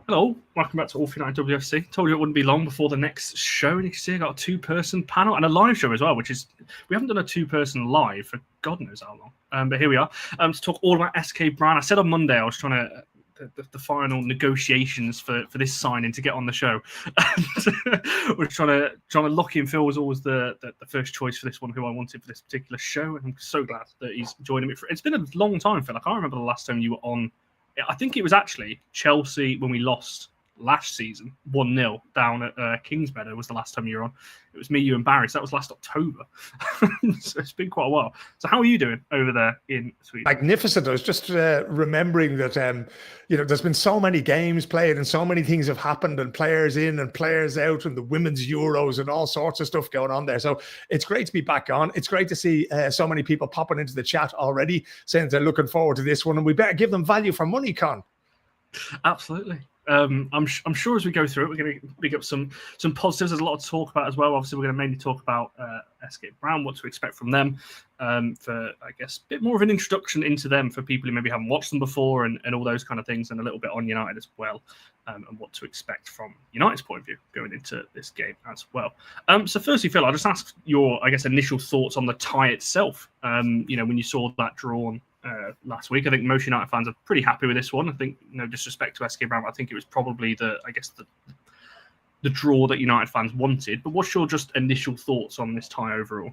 Hello, welcome back to All For United WFC. Told you it wouldn't be long before the next show, and you can see I got a two-person panel and a live show as well, which is, we haven't done a two-person live for God knows how long. But here we are to talk all about SK Brann. I said on Monday I was trying to the final negotiations for this signing to get on the show. We're trying to lock in. Phil was always the first choice for this one, who I wanted for this particular show, and I'm so glad that he's joining me. It's been a long time, Phil. I can't remember the last time you were on. I think it was actually Chelsea when we lost last season, 1-0 down at Kingsmeadow was the last time you were on. It was me, you and Barry, so that was last October. So it's been quite a while. So how are you doing over there in Sweden? Magnificent. I was just remembering that, there's been so many games played and so many things have happened and players in and players out and the women's Euros and all sorts of stuff going on there. So it's great to be back on. It's great to see so many people popping into the chat already saying they're looking forward to this one, and we better give them value for money, Con. Absolutely. I'm sure as we go through it, we're going to pick up some positives. There's a lot to talk about as well. Obviously, we're going to mainly talk about SK Brann, what to expect from them, for, I guess, a bit more of an introduction into them for people who maybe haven't watched them before and all those kind of things, and a little bit on United as well, and what to expect from United's point of view going into this game as well. So firstly, Phil, I'll just ask your, I guess, initial thoughts on the tie itself. When you saw that drawn last week, I think most United fans are pretty happy with this one. I think, no disrespect to SK Brann, I think it was probably the draw that United fans wanted. But what's your just initial thoughts on this tie overall?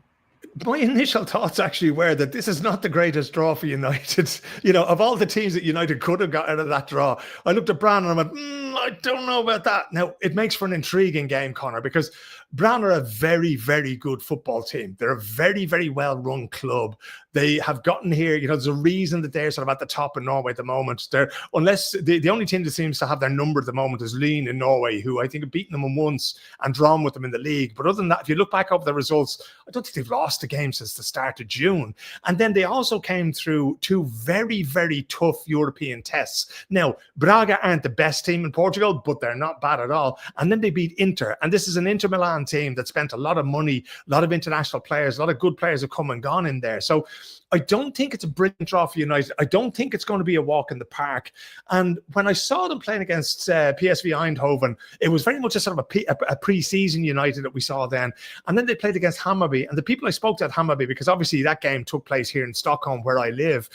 My initial thoughts actually were that this is not the greatest draw for United. Of all the teams that United could have got out of that draw, I looked at Brann and I went, I don't know about that. Now, it makes for an intriguing game, Connor, because Brann are a very, very good football team. They're a very, very well-run club. They have gotten here, there's a reason that they're sort of at the top in Norway at the moment. Unless the only team that seems to have their number at the moment is Lyn in Norway, who I think have beaten them once and drawn with them in the league. But other than that, if you look back over the results, I don't think they've lost a game since the start of June. And then they also came through two very, very tough European tests. Now, Braga aren't the best team in Portugal, but they're not bad at all. And then they beat Inter. And this is an Inter Milan team that spent a lot of money, a lot of international players, a lot of good players have come and gone in there. So I don't think it's a brilliant draw for United. I don't think it's going to be a walk in the park. And when I saw them playing against PSV Eindhoven, it was very much a sort of a pre-season United that we saw then. And then they played against Hammarby. And the people I spoke to at Hammarby, because obviously that game took place here in Stockholm where I live,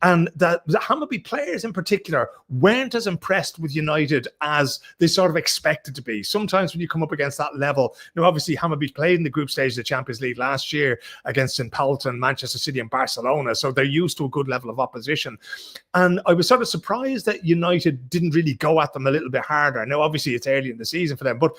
and the Hammarby players in particular weren't as impressed with United as they sort of expected to be. Sometimes when you come up against that level, obviously Hammarby played in the group stage of the Champions League last year against St. Pölten, Manchester City and Barcelona, so they're used to a good level of opposition. And I was sort of surprised that United didn't really go at them a little bit harder. Now, obviously it's early in the season for them, but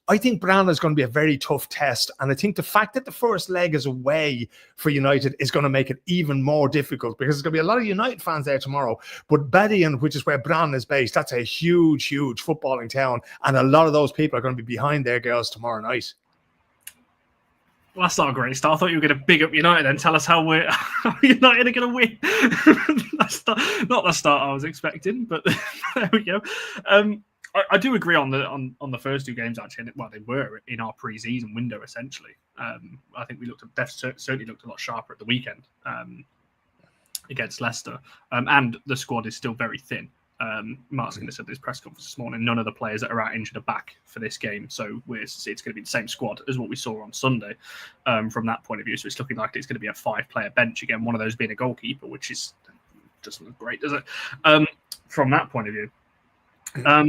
I think Brann is going to be a very tough test. And I think the fact that the first leg is away for United is going to make it even more difficult, because there's going to be a lot of United fans there tomorrow. But Bedion, which is where Brann is based, that's a huge, huge footballing town. And a lot of those people are going to be behind their girls tomorrow night. Well, that's not a great start. I thought you were going to big up United and tell us how United are going to win. That's not the start I was expecting, but there we go. I do agree on the first two games, actually. Well, they were in our pre-season window, essentially. I think we certainly looked a lot sharper at the weekend against Leicester. And the squad is still very thin. Mark's going to say this press conference this morning, none of the players that are out injured are back for this game. So it's going to be the same squad as what we saw on Sunday from that point of view. So it's looking like it's going to be a 5-player bench again, one of those being a goalkeeper, which doesn't look great, does it? From that point of view.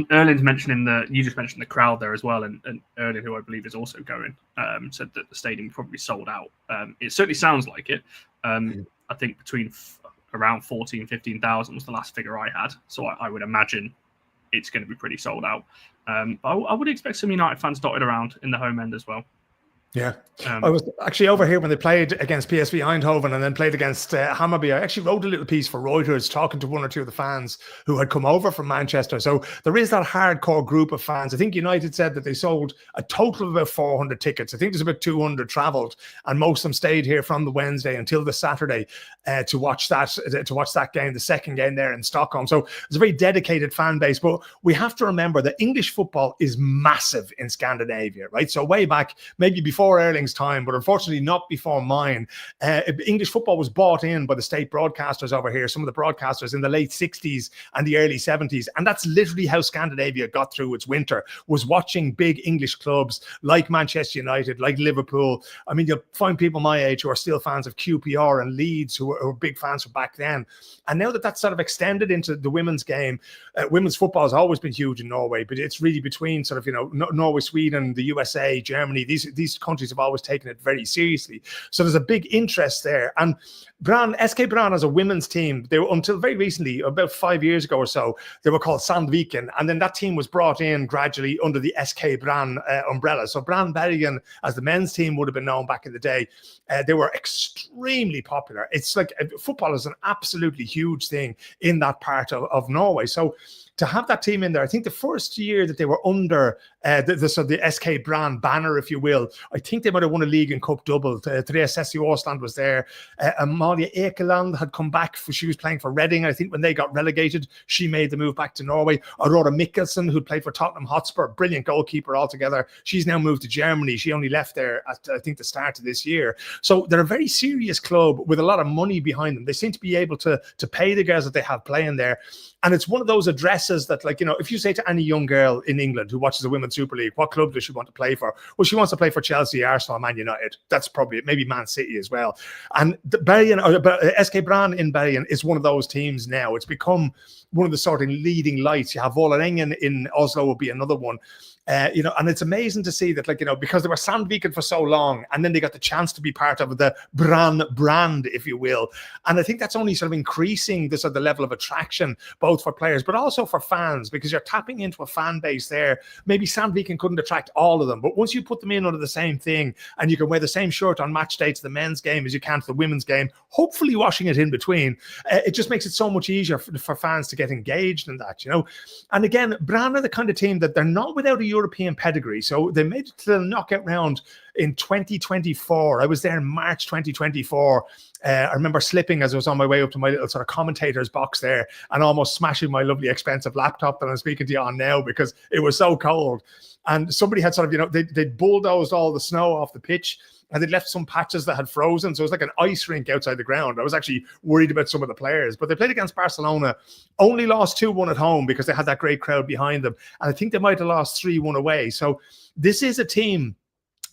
Erling's mentioning you just mentioned the crowd there as well, and Erling, who I believe is also going, said that the stadium probably sold out. It certainly sounds like it. I think between around 14,000, 15,000 was the last figure I had, so I would imagine it's going to be pretty sold out. But I would expect some United fans dotted around in the home end as well. Yeah, I was actually over here when they played against PSV Eindhoven and then played against Hammarby. I actually wrote a little piece for Reuters talking to one or two of the fans who had come over from Manchester. So there is that hardcore group of fans. I think United said that they sold a total of about 400 tickets. I think there's about 200 travelled, and most of them stayed here from the Wednesday until the Saturday to watch that game, the second game there in Stockholm. So it's a very dedicated fan base. But we have to remember that English football is massive in Scandinavia, right? So way back, maybe before before Erling's time, but unfortunately not before mine. English football was bought in by the state broadcasters over here, some of the broadcasters in the late 60s and the early 70s. And that's literally how Scandinavia got through its winter, was watching big English clubs like Manchester United, like Liverpool. I mean, you'll find people my age who are still fans of QPR and Leeds, who were big fans from back then. And now that that's sort of extended into the women's game, women's football has always been huge in Norway, but it's really between sort of, you know, Norway, Sweden, the USA, Germany. These countries have always taken it very seriously. So there's a big interest there. And SK Brann as a women's team, they were, until very recently, about 5 years ago or so, they were called Sandviken. And then that team was brought in gradually under the SK Brann umbrella. So Brann Bergen, as the men's team would have been known back in the day, they were extremely popular. It's like football is an absolutely huge thing in that part of Norway. So to have that team in there, I think the first year that they were under the SK Brann banner, if you will, I think they might have won a league and cup double. Therese Åsland was there. Amalie Ekeland had come back. She was playing for Reading. I think when they got relegated, she made the move back to Norway. Aurora Mikkelsen, who played for Tottenham Hotspur, brilliant goalkeeper altogether. She's now moved to Germany. She only left there at, I think, the start of this year. So they're a very serious club with a lot of money behind them. They seem to be able to pay the girls that they have playing there. And it's one of those addresses that, like, you know, if you say to any young girl in England who watches the Women's Super League, what club does she want to play for? Well, she wants to play for Chelsea, Arsenal, Man United. That's probably it. Maybe Man City as well. And SK Brann in Bergen is one of those teams now. It's become one of the sort of leading lights. You have Vålerenga in Oslo will be another one. You know, and it's amazing to see that, like, you know, because they were Sandviken for so long, and then they got the chance to be part of the Brann brand, if you will. And I think that's only sort of increasing the level of attraction, both for players, but also for fans, because you're tapping into a fan base there. Maybe Sandviken couldn't attract all of them, but once you put them in under the same thing, and you can wear the same shirt on match day to the men's game as you can to the women's game, hopefully washing it in between, it just makes it so much easier for fans to get engaged in that, you know. And again, Brann are the kind of team that they're not without a European pedigree. So they made it to the knockout round in 2024. I was there in March 2024. I remember slipping as I was on my way up to my little sort of commentator's box there and almost smashing my lovely expensive laptop that I'm speaking to you on now because it was so cold. And somebody had sort of, you know, they bulldozed all the snow off the pitch and they'd left some patches that had frozen. So it was like an ice rink outside the ground. I was actually worried about some of the players, but they played against Barcelona, only lost 2-1 at home because they had that great crowd behind them. And I think they might have lost 3-1 away. So this is a team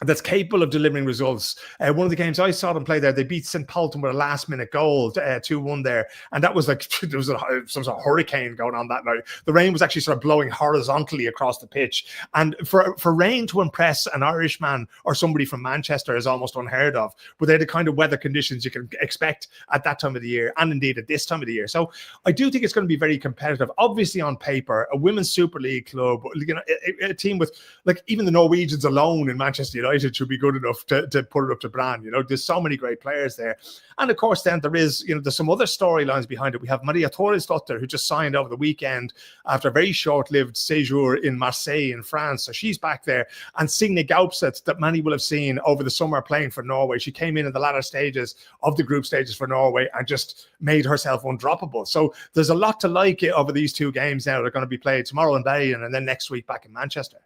that's capable of delivering results. One of the games I saw them play there, they beat St. Pölten with a last-minute goal, 2-1 there. And that was like, there was some sort of hurricane going on that night. The rain was actually sort of blowing horizontally across the pitch. And for rain to impress an Irishman or somebody from Manchester is almost unheard of. But they're the kind of weather conditions you can expect at that time of the year, and indeed at this time of the year. So I do think it's going to be very competitive. Obviously on paper, a women's Super League club, you know, a team with, like, even the Norwegians alone in Manchester United should be good enough to put it up to Brann. You know, there's so many great players there. And of course, then there is, you know, there's some other storylines behind it. We have Maria Thorisdottir, who just signed over the weekend after a very short-lived séjour in Marseille in France. So she's back there. And Signe Gaupset, that many will have seen over the summer playing for Norway. She came in the latter stages of the group stages for Norway and just made herself undroppable. So there's a lot to like it over these two games now. They're going to be played tomorrow in Bergen and then next week back in Manchester.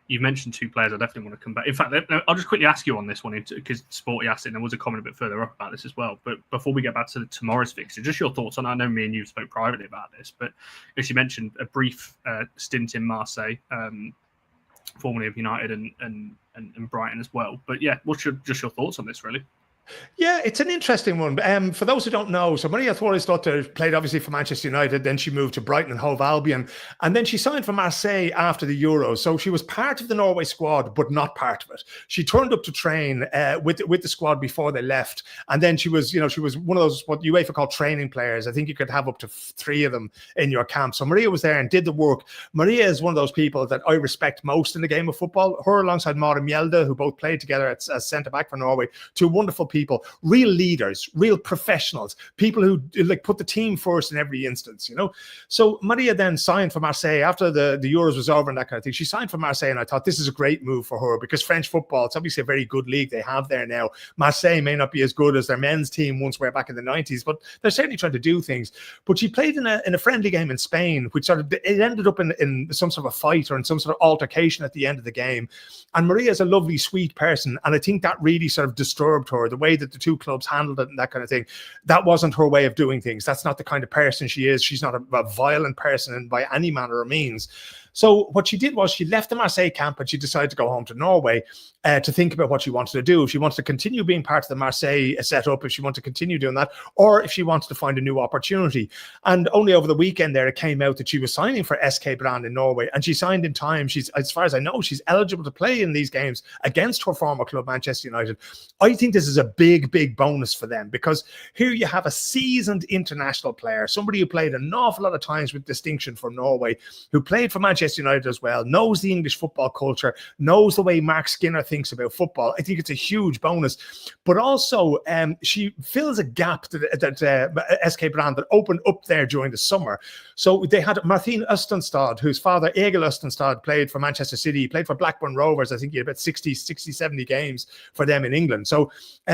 You've mentioned two players I definitely want to come back. In fact, I'll just quickly ask you on this one because Sporty asked it, and there was a comment a bit further up about this as well. But before we get back to tomorrow's fixture, just your thoughts on, I know me and you spoke privately about this, but as you mentioned, a brief stint in Marseille, formerly of United and Brighton as well. But yeah, what's just your thoughts on this, really? Yeah, it's an interesting one. For those who don't know, so Maria Thorisdottir played obviously for Manchester United, then she moved to Brighton and Hove Albion, and then she signed for Marseille after the Euros. So she was part of the Norway squad, but not part of it. She turned up to train with the squad before they left, and then she was one of those what UEFA call training players. I think you could have up to 3 of them in your camp. So Maria was there and did the work. Maria is one of those people that I respect most in the game of football. Her alongside Mara Mjelde, who both played together as centre back for Norway, two wonderful people people, real leaders, real professionals, people who like put the team first in every instance, you know. So Maria then signed for Marseille after the Euros was over and that kind of thing. She signed for Marseille, and I thought this is a great move for her because French football, it's obviously a very good league they have there now. Marseille may not be as good as their men's team once were back in the 90s, but they're certainly trying to do things. But she played in a friendly game in Spain, which sort of, it ended up in some sort of a fight or in some sort of altercation at the end of the game. And Maria is a lovely, sweet person, and I think that really sort of disturbed her, the way that the two clubs handled it and that kind of thing. That wasn't her way of doing things. That's not the kind of person she is. She's not a violent person by any manner or means. So what she did was she left the Marseille camp and she decided to go home to Norway to think about what she wanted to do. If she wanted to continue being part of the Marseille setup, if she wanted to continue doing that, or if she wanted to find a new opportunity. And only over the weekend there, it came out that she was signing for SK Brann in Norway, and she signed in time. She's, as far as I know, she's eligible to play in these games against her former club, Manchester United. I think this is a big, big bonus for them, because here you have a seasoned international player, somebody who played an awful lot of times with distinction for Norway, who played for Manchester United as well, knows the English football culture, knows the way Mark Skinner thinks about football. I think it's a huge bonus. But also, she fills a gap that SK Brann that opened up there during the summer. So they had Martin Østenstad, whose father, Egil Østenstad, played for Manchester City. He played for Blackburn Rovers. I think he had about 60, 70 games for them in England. So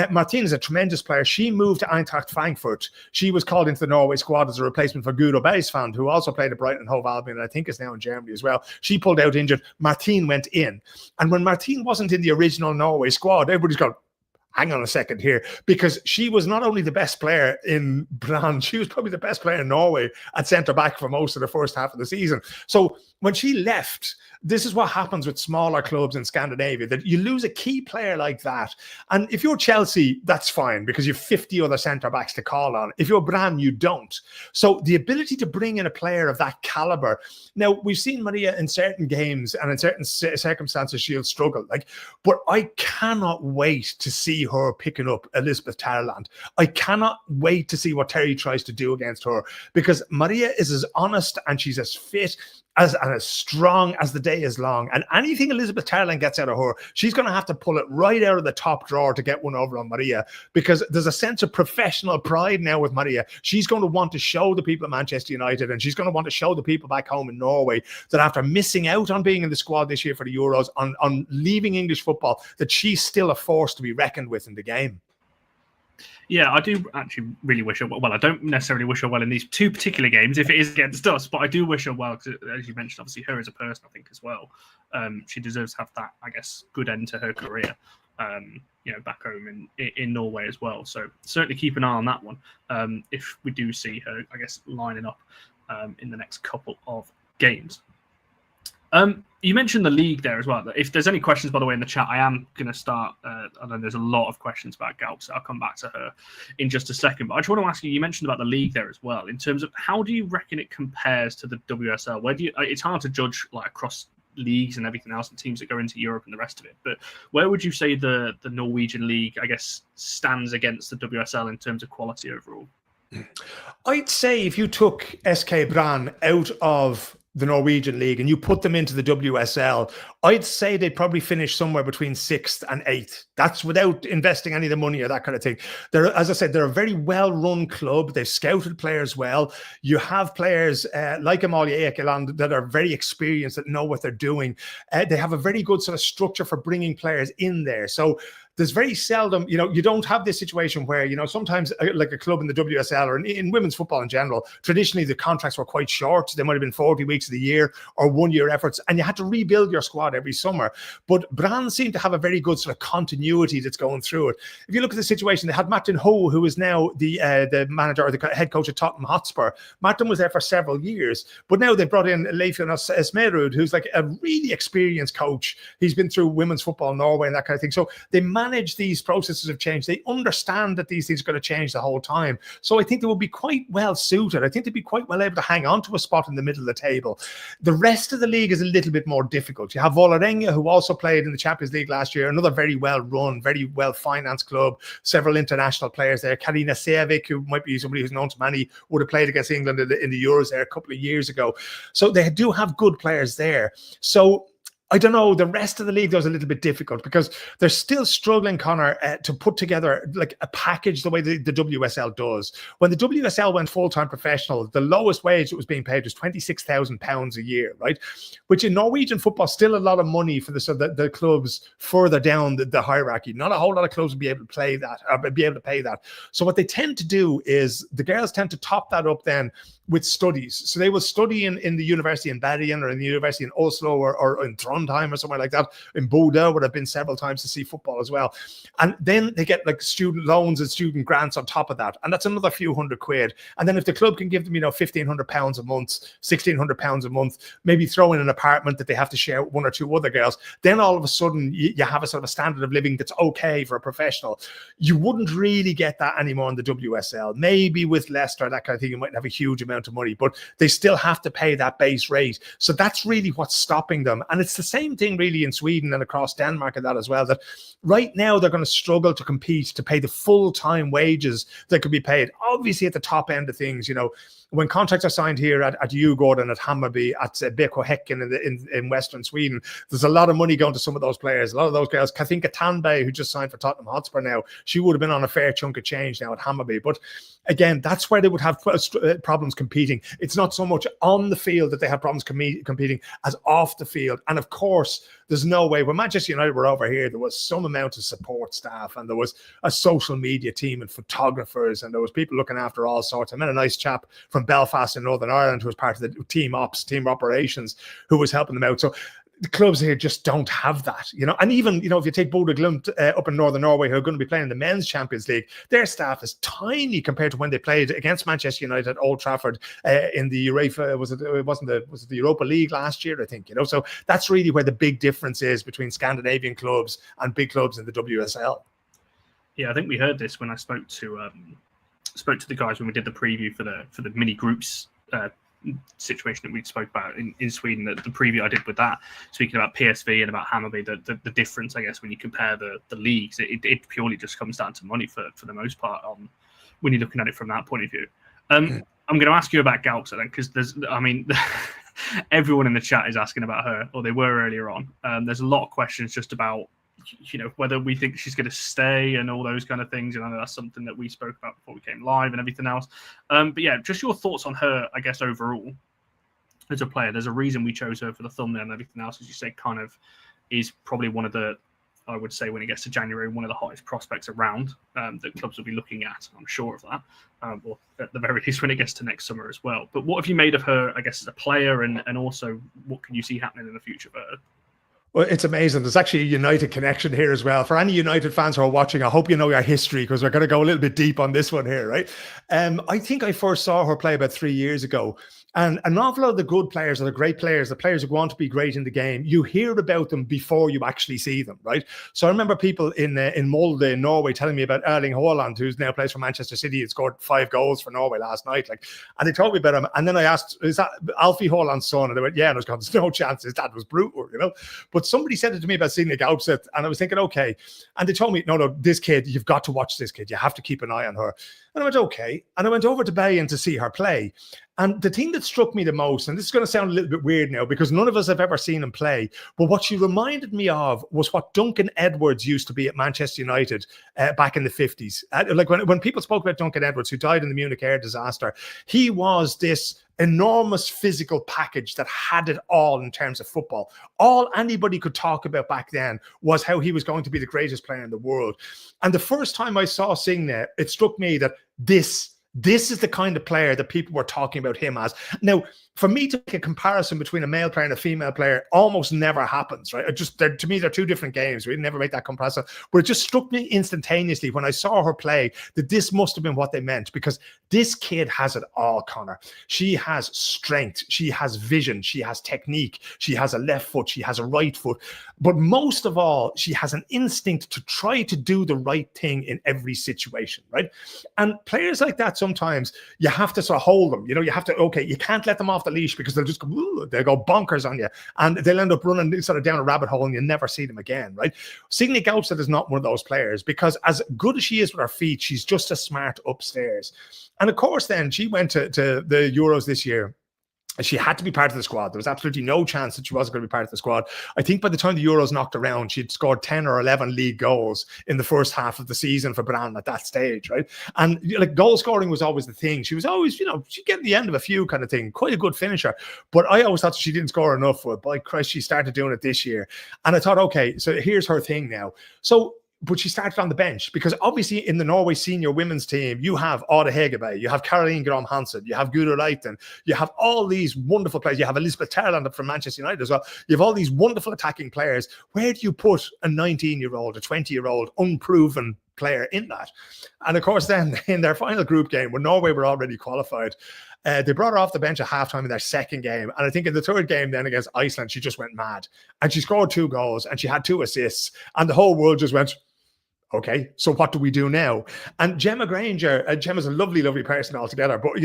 Martin is a tremendous player. She moved to Eintracht Frankfurt. She was called into the Norway squad as a replacement for Guido Beisfand, who also played at Brighton and Hove Albion, and I think is now in Germany as well. She pulled out injured. Martin went in. And when Martin wasn't in the original Norway squad, everybody's going, hang on a second here, because she was not only the best player in Brann, she was probably the best player in Norway at centre-back for most of the first half of the season. So when she left, this is what happens with smaller clubs in Scandinavia, that you lose a key player like that. And if you're Chelsea, that's fine, because you have 50 other centre-backs to call on. If you're Brann, you don't. So the ability to bring in a player of that calibre. Now, we've seen Maria in certain games and in certain circumstances, she'll struggle. But I cannot wait to see her picking up Elizabeth Terland. I cannot wait to see what Terry tries to do against her, because Maria is as honest and she's as fit and as strong as the day is long. And anything Elizabeth Terland gets out of her, she's going to have to pull it right out of the top drawer to get one over on Maria, because there's a sense of professional pride now with Maria. She's going to want to show the people at Manchester United, and she's going to want to show the people back home in Norway that after missing out on being in the squad this year for the Euros, on leaving English football, that she's still a force to be reckoned with in the game. Yeah, I do actually really wish her well. I don't necessarily wish her well in these two particular games if it is against us, but I do wish her well, because as you mentioned, obviously her as a person, I think as well, she deserves to have that, I guess, good end to her career, back home in Norway as well. So certainly keep an eye on that one if we do see her, I guess, lining up in the next couple of games. You mentioned the league there as well. If there's any questions, by the way, in the chat, I am going to start. I know there's a lot of questions about Gaupset. I'll come back to her in just a second. But I just want to ask you, you mentioned about the league there as well. In terms of how do you reckon it compares to the WSL? Where do you? It's hard to judge across leagues and everything else and teams that go into Europe and the rest of it. But where would you say the Norwegian league, I guess, stands against the WSL in terms of quality overall? I'd say if you took SK Brann out of the Norwegian league and you put them into the WSL, I'd say they'd probably finish somewhere between 6th and 8th. That's without investing any of the money or that kind of thing. They're, as I said, they're a very well-run club. They've scouted players well. You have players like Amalie Ekeland that are very experienced, that know what they're doing. They have a very good sort of structure for bringing players in there. So there's very seldom, you don't have this situation where, sometimes like a club in the WSL or in women's football in general, traditionally the contracts were quite short. They might have been 40 weeks of the year or 1 year efforts, and you had to rebuild your squad every summer. But Brann seem to have a very good sort of continuity that's going through it. If you look at the situation, they had Martin Ho, who is now the manager or the head coach at Tottenham Hotspur. Martin was there for several years, but now they brought in Leifur Smerud, who's like a really experienced coach. He's been through women's football in Norway and that kind of thing. So they manage these processes of change. They understand that these things are going to change the whole time. So I think they will be quite well suited. I think they'd be quite well able to hang on to a spot in the middle of the table. The rest of the league is a little bit more difficult. You have Vålerenga, who also played in the Champions League last year, another very well-run, very well-financed club, several international players there. Karina Sevik, who might be somebody who's known to many, would have played against England in the Euros there a couple of years ago. So they do have good players there. So I don't know, the rest of the league was a little bit difficult because they're still struggling, Connor, to put together like a package the way the WSL does. When the WSL went full-time professional, the lowest wage that was being paid was £26,000 a year, right? Which in Norwegian football, still a lot of money for the clubs further down the hierarchy. Not a whole lot of clubs would be able to play that, or be able to pay that. So what they tend to do is the girls tend to top that up then with studies. So they will study in the university in Bergen or in the university in Oslo or in Trondheim or somewhere like that. In Bodø, where I've been several times to see football as well. And then they get like student loans and student grants on top of that. And that's another few £100. And then if the club can give them, £1,500 a month, £1,600 a month, maybe throw in an apartment that they have to share with one or two other girls, then all of a sudden you have a sort of a standard of living that's okay for a professional. You wouldn't really get that anymore in the WSL. Maybe with Leicester, that kind of thing, you might have a huge amount of money, but they still have to pay that base rate. So that's really what's stopping them. And it's the same thing really in Sweden and across Denmark and that as well, that right now they're going to struggle to compete to pay the full-time wages that could be paid. Obviously at the top end of things, when contracts are signed here at Djurgården, at Hammarby, at BK Häcken in Western Sweden, there's a lot of money going to some of those players. A lot of those girls, Katinka Tanbay, who just signed for Tottenham Hotspur now, she would have been on a fair chunk of change now at Hammarby. But again, that's where they would have problems competing. It's not so much on the field that they have problems competing as off the field. And of course, there's no way. When Manchester United were over here, there was some amount of support staff, and there was a social media team and photographers, and there was people looking after all sorts. I met a nice chap from Belfast in Northern Ireland who was part of the team operations, who was helping them out. So the clubs here just don't have that, and even, if you take Bodø Glimt up in Northern Norway, who are going to be playing in the Men's Champions League, their staff is tiny compared to when they played against Manchester United at Old Trafford in the UEFA, was it the Europa League last year, I think, so that's really where the big difference is between Scandinavian clubs and big clubs in the WSL. Yeah, I think we heard this when I spoke to the guys when we did the preview for the mini groups situation that we spoke about in Sweden, that the preview I did with that, speaking about PSV and about Hammarby, the difference, I guess, when you compare the leagues, it purely just comes down to money for the most part when you're looking at it from that point of view. I'm going to ask you about Gaupset then, because everyone in the chat is asking about her, or they were earlier on. There's a lot of questions just about whether we think she's going to stay and all those kind of things. That's something that we spoke about before we came live and everything else. But yeah, just your thoughts on her, I guess, overall as a player. There's a reason we chose her for the thumbnail and everything else, as you say, kind of is probably one of the, I would say, when it gets to January, one of the hottest prospects around that clubs will be looking at. I'm sure of that, or at the very least when it gets to next summer as well. But what have you made of her, I guess, as a player, and also what can you see happening in the future for her? Well, it's amazing. There's actually a United connection here as well. For any United fans who are watching, I hope you know your history, because we're going to go a little bit deep on this one here, right? I think I first saw her play about 3 years ago. And an awful lot of the good players, or the great players, the players who want to be great in the game, you hear about them before you actually see them, right? So I remember people in Molde in Norway telling me about Erling Haaland, who's now plays for Manchester City and scored 5 goals for Norway last night. And they told me about him. And then I asked, is that Alfie Haaland's son? And they went, yeah. And I was going, there's no chance. His dad was brutal, But somebody said it to me about Signe Gaupset, and I was thinking, okay. And they told me, no, this kid, you've got to watch this kid. You have to keep an eye on her. And I went, okay. And I went over to Bayern to see her play. And the thing that struck me the most, and this is going to sound a little bit weird now because none of us have ever seen him play, but what she reminded me of was what Duncan Edwards used to be at Manchester United back in the 50s. When people spoke about Duncan Edwards, who died in the Munich air disaster, he was this enormous physical package that had it all in terms of football. All anybody could talk about back then was how he was going to be the greatest player in the world. And the first time I saw Signe, it struck me that this is the kind of player that people were talking about him as. Now, for me to make a comparison between a male player and a female player almost never happens, right? To me, they're two different games. We never make that comparison. But it just struck me instantaneously when I saw her play that this must have been what they meant, because this kid has it all, Connor. She has strength. She has vision. She has technique. She has a left foot. She has a right foot. But most of all, she has an instinct to try to do the right thing in every situation, right? And players like that, sometimes you have to sort of hold them. You have to, okay, you can't let them off the leash because they'll just go, they'll go bonkers on you, and they'll end up running sort of down a rabbit hole and you never see them again, right? Signe Gaupset is not one of those players, because as good as she is with her feet, she's just as smart upstairs. And of course, then she went to the Euros this year. She had to be part of the squad. There was absolutely no chance that she wasn't going to be part of the squad. I think by the time the Euros knocked around, she'd scored 10 or 11 league goals in the first half of the season for Brann at that stage, right? And like goal scoring was always the thing. She was always, she'd get the end of a few kind of thing, quite a good finisher. But I always thought she didn't score enough. But by Christ, she started doing it this year. And I thought, okay, so here's her thing now. But she started on the bench because obviously in the Norway senior women's team, you have Ade Hegerberg, you have Caroline Grom Hansen, you have Guro Leiten, you have all these wonderful players. You have Elizabeth Terland from Manchester United as well. You have all these wonderful attacking players. Where do you put a 19-year-old, a 20-year-old, unproven player in that? And of course, then in their final group game, when Norway were already qualified, they brought her off the bench at halftime in their second game. And I think in the third game then against Iceland, she just went mad. And she scored 2 goals and she had 2 assists. And the whole world just went, okay, so what do we do now? And Gemma Granger, Gemma's a lovely, lovely person altogether, but,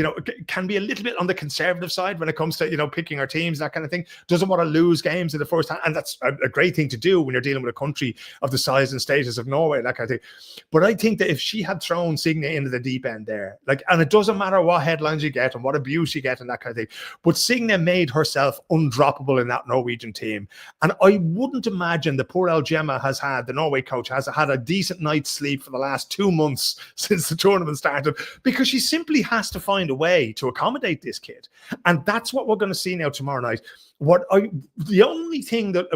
can be a little bit on the conservative side when it comes to, picking her teams, that kind of thing. Doesn't want to lose games in the first hand. And that's a great thing to do when you're dealing with a country of the size and status of Norway, that kind of thing. But I think that if she had thrown Signe into the deep end there, and it doesn't matter what headlines you get and what abuse you get and that kind of thing, but Signe made herself undroppable in that Norwegian team. And I wouldn't imagine the poor El Gemma the Norway coach has had a decent night's sleep for the last 2 months since the tournament started, because she simply has to find a way to accommodate this kid. And that's what we're going to see now tomorrow night. The only thing that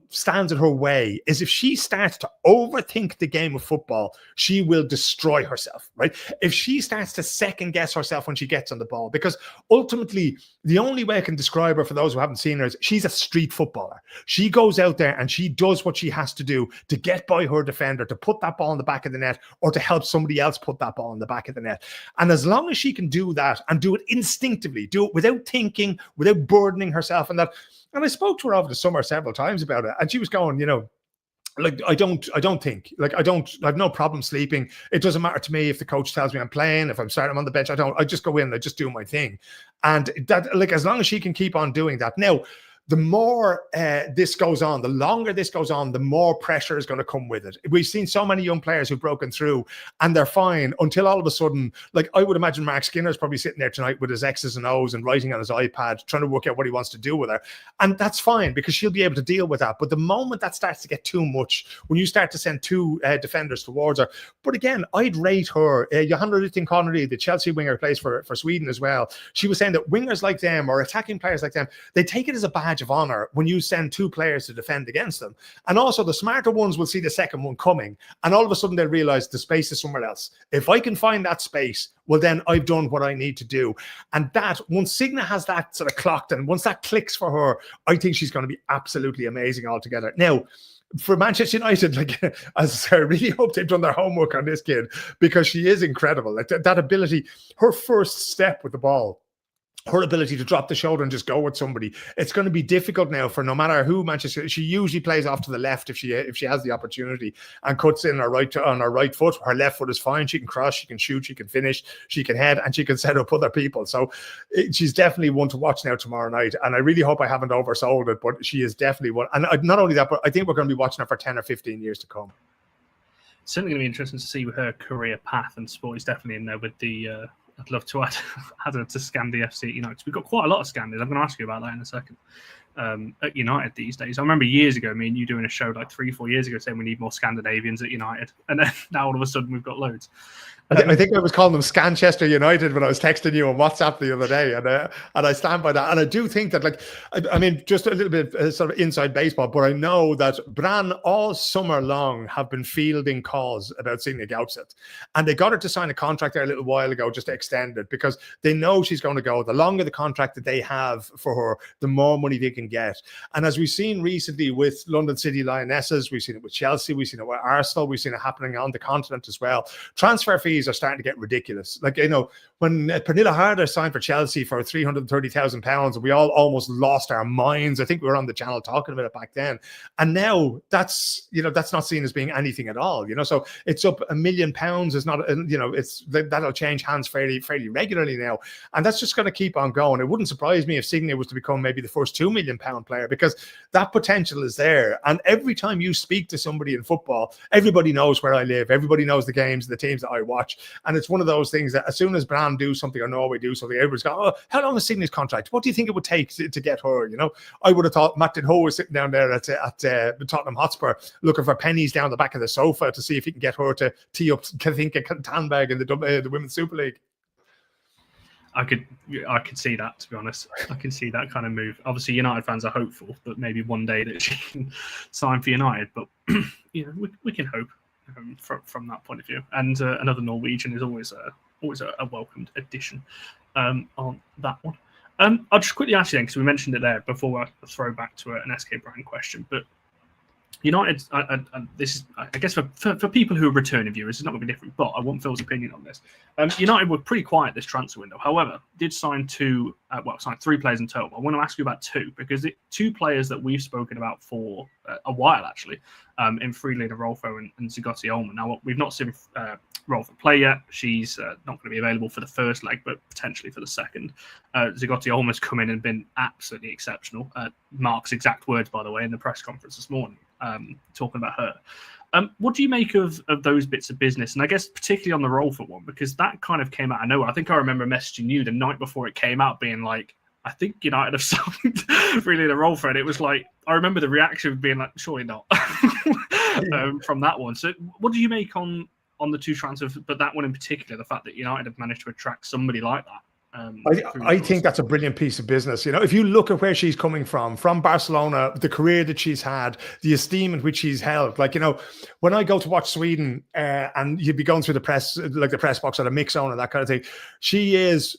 stands in her way is if she starts to overthink the game of football, she will destroy herself, right? If she starts to second guess herself when she gets on the ball, because ultimately the only way I can describe her for those who haven't seen her is she's a street footballer. She goes out there and she does what she has to do to get by her defender, to put that ball in the back of the net, or to help somebody else put that ball in the back of the net. And as long as she can do that and do it instinctively, do it without thinking, without burdening herself and that. And I spoke to her over the summer several times about it, and she was going, I don't think, I have no problem sleeping. It doesn't matter to me if the coach tells me I'm playing, if I'm starting, I'm on the bench. I just go in, I just do my thing. And that, as long as she can keep on doing that. Now, the more this goes on, the longer this goes on, the more pressure is going to come with it. We've seen so many young players who've broken through and they're fine until all of a sudden, I would imagine Mark Skinner's probably sitting there tonight with his X's and O's and writing on his iPad, trying to work out what he wants to do with her. And that's fine because she'll be able to deal with that. But the moment that starts to get too much, when you start to send 2 defenders towards her, but again, I'd rate her, Johanna Rytting Connery, the Chelsea winger, plays for Sweden as well. She was saying that wingers like them or attacking players like them, they take it as a badge of honor when you send 2 players to defend against them. And also the smarter ones will see the second one coming and all of a sudden they'll realize the space is somewhere else. If I can find that space, well then I've done what I need to do. And that, once Signe has that sort of clocked and once that clicks for her, I think she's going to be absolutely amazing altogether. Now, for Manchester United, as I really hope they've done their homework on this kid, because she is incredible. That ability, her first step with the ball, her ability to drop the shoulder and just go with somebody. It's going to be difficult now for no matter who Manchester. She usually plays off to the left if she has the opportunity and cuts in on her right foot. Her left foot is fine. She can cross, she can shoot, she can finish, she can head, and she can set up other people. So she's definitely one to watch now tomorrow night. And I really hope I haven't oversold it, but she is definitely one. And not only that, but I think we're going to be watching her for 10 or 15 years to come. Certainly going to be interesting to see her career path, and sport is definitely in there with the. I'd love to add her to Scandi FC. We've got quite a lot of Scandis. I'm going to ask you about that in a second. At United these days, I remember years ago, me and you doing a show 3-4 years ago saying we need more Scandinavians at United, and then now all of a sudden we've got loads. I think I was calling them Scanchester United when I was texting you on WhatsApp the other day, and I stand by that. And I do think that, I mean, just a little bit sort of inside baseball, but I know that Brann all summer long have been fielding calls about Signe Gaupset, and they got her to sign a contract there a little while ago just to extend it because they know she's going to go. The longer the contract that they have for her, the more money they can get. And as we've seen recently with London City Lionesses, we've seen it with Chelsea, we've seen it with Arsenal, we've seen it happening on the continent as well. Transfer fees are starting to get ridiculous. When Pernilla Harder signed for Chelsea for £330,000, we all almost lost our minds. I think we were on the channel talking about it back then. And now that's not seen as being anything at all. So it's up £1 million. Is not, that'll change hands fairly regularly now. And that's just going to keep on going. It wouldn't surprise me if Signe was to become maybe the first £2 million player, because that potential is there. And every time you speak to somebody in football, everybody knows where I live. Everybody knows the games, the teams that I watch. And it's one of those things that as soon as Brann Brann do something or Norway do something, everybody's going, oh, how long is Signy's contract? What do you think it would take to get her? You know, I would have thought Martin Ho was sitting down there at Tottenham Hotspur looking for pennies down the back of the sofa to see if he can get her to tee up Katinka Tanbag in the Women's Super League. I could see that, to be honest. I can see that kind of move. Obviously, United fans are hopeful that maybe one day that she can sign for United, but you know, we can hope from that point of view. And another Norwegian is always a welcomed addition on that one. I'll just quickly ask you then, because we mentioned it there before I throw back to an SK Brann question, but United, this is, I guess, for people who are returning viewers, it's not going to be different, but I want Phil's opinion on this. United were pretty quiet this transfer window. However, did sign three players in total. I want to ask you about two, because two players that we've spoken about for a while, actually, in Fridolina Rolfo and Zigoti Olma. Now, we've not seen Rolfo play yet. She's not going to be available for the first leg, but potentially for the second. Zigoti Olma's come in and been absolutely exceptional. Mark's exact words, by the way, in the press conference this morning. Talking about her. What do you make of those bits of business? And I guess particularly on the Rolfo one, because that kind of came out of nowhere. I think I remember messaging you the night before it came out being like, I think United have signed really the Rolfo. And it was like, I remember the reaction being like, surely not from that one. So what do you make on the two transfers, but that one in particular, the fact that United have managed to attract somebody like that? I think that's a brilliant piece of business. You know, if you look at where she's coming from Barcelona, the career that she's had, the esteem in which she's held. Like, you know, when I go to watch Sweden and you'd be going through the press, like the press box at a mix zone and that kind of thing,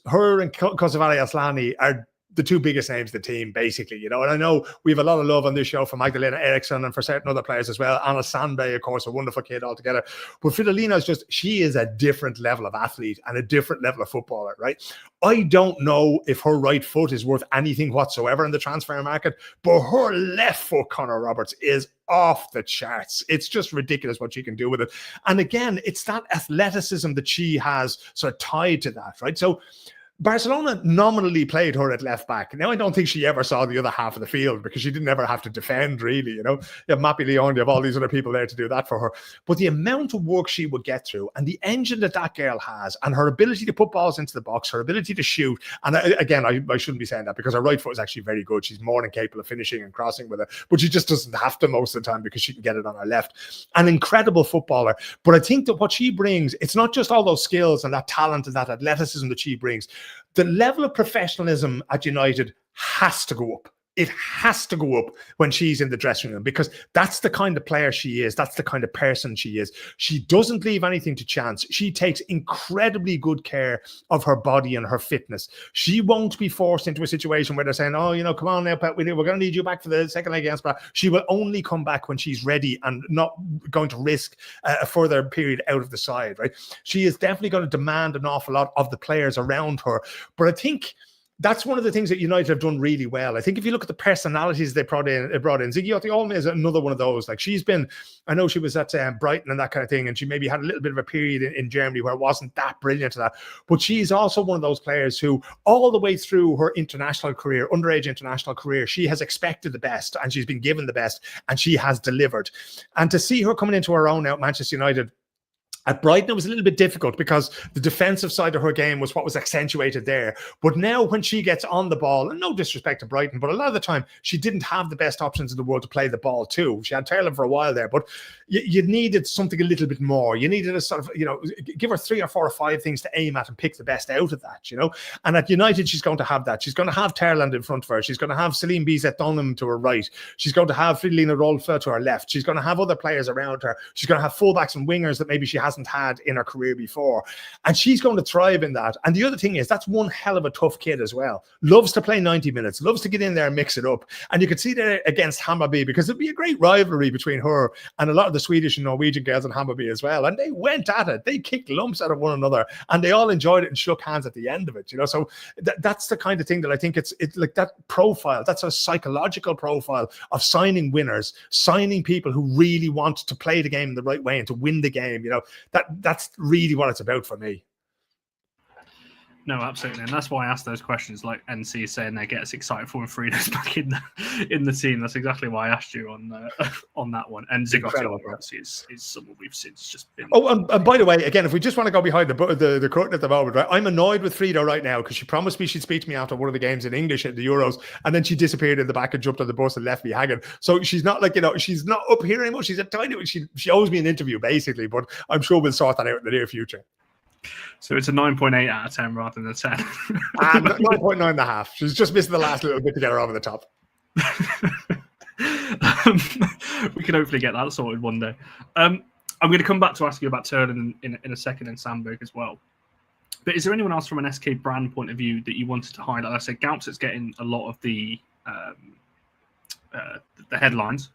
her and Kosovare Aslani are the two biggest names of the team, basically, you know. And I know we have a lot of love on this show for Magdalena Eriksson and for certain other players as well. Anna Sandberg, of course, a wonderful kid altogether. But Fridolina is she is a different level of athlete and a different level of footballer, right? I don't know if her right foot is worth anything whatsoever in the transfer market, but her left foot, Connor Roberts, is off the charts. It's just ridiculous what she can do with it. And again, it's that athleticism that she has sort of tied to that, right? So Barcelona nominally played her at left back. Now, I don't think she ever saw the other half of the field because she didn't ever have to defend, really. You know, you have Mappy Leon, you have all these other people there to do that for her. But the amount of work she would get through and the engine that girl has and her ability to put balls into the box, her ability to shoot. And again, I shouldn't be saying that because her right foot is actually very good. She's more than capable of finishing and crossing with it, but she just doesn't have to most of the time because she can get it on her left. An incredible footballer. But I think that what she brings, it's not just all those skills and that talent and that athleticism that she brings. The level of professionalism at United has to go up. It has to go up when she's in the dressing room because that's the kind of player she is. That's the kind of person she is. She doesn't leave anything to chance. She takes incredibly good care of her body and her fitness. She won't be forced into a situation where they're saying, oh, you know, come on now, Pat, we're going to need you back for the second leg against Pat. She will only come back when she's ready and not going to risk a further period out of the side, right? She is definitely going to demand an awful lot of the players around her. But I think that's one of the things that United have done really well. I think if you look at the personalities they brought in, Zigoti Olma is another one of those. Like she's been, I know she was at Brighton and that kind of thing, and she maybe had a little bit of a period in Germany where it wasn't that brilliant to that. But she's also one of those players who, all the way through her international career, underage international career, she has expected the best and she's been given the best and she has delivered. And to see her coming into her own now at Manchester United, at Brighton, it was a little bit difficult because the defensive side of her game was what was accentuated there. But now when she gets on the ball, and no disrespect to Brighton, but a lot of the time she didn't have the best options in the world to play the ball too. She had Terland for a while there, but you needed something a little bit more. You needed a sort of, you know, give her 3 or 4 or 5 things to aim at and pick the best out of that, you know. And at United, she's going to have that. She's going to have Terland in front of her. She's going to have Celine Bizet-Dunham to her right. She's going to have Fridolina Rolfo to her left. She's going to have other players around her. She's going to have fullbacks and wingers that maybe she hasn't had in her career before, and she's going to thrive in that. And the other thing is, that's one hell of a tough kid as well. Loves to play 90 minutes, loves to get in there and mix it up. And you could see that against Hammarby, because it'd be a great rivalry between her and a lot of the Swedish and Norwegian girls in Hammarby as well. And they went at it, they kicked lumps out of one another, and they all enjoyed it and shook hands at the end of it, you know. So that's the kind of thing that I think it's like that profile, that's a psychological profile of signing winners, signing people who really want to play the game in the right way and to win the game, you know. That's really what it's about for me. No, absolutely, and that's why I asked those questions. Like NC is saying, they get us excited for when Frida's back in the team. That's exactly why I asked you on that one. And Zigottir obviously is someone we've since just been. Oh, and by the way, again, if we just want to go behind the curtain at the moment, right? I'm annoyed with Frida right now because she promised me she'd speak to me after one of the games in English at the Euros, and then she disappeared in the back and jumped on the bus and left me hanging. So she's not like, she's not up here anymore. She's a tiny. She owes me an interview basically, but I'm sure we'll sort that out in the near future. So it's a 9.8 out of 10 rather than a 10. 9.9.5. She's just missing the last little bit to get her over the top. We can hopefully get that sorted one day. I'm going to come back to ask you about Terland in a second, and Sandberg as well. But is there anyone else from an SK Brann point of view that you wanted to highlight? Like I said, Gaupset's getting a lot of the headlines,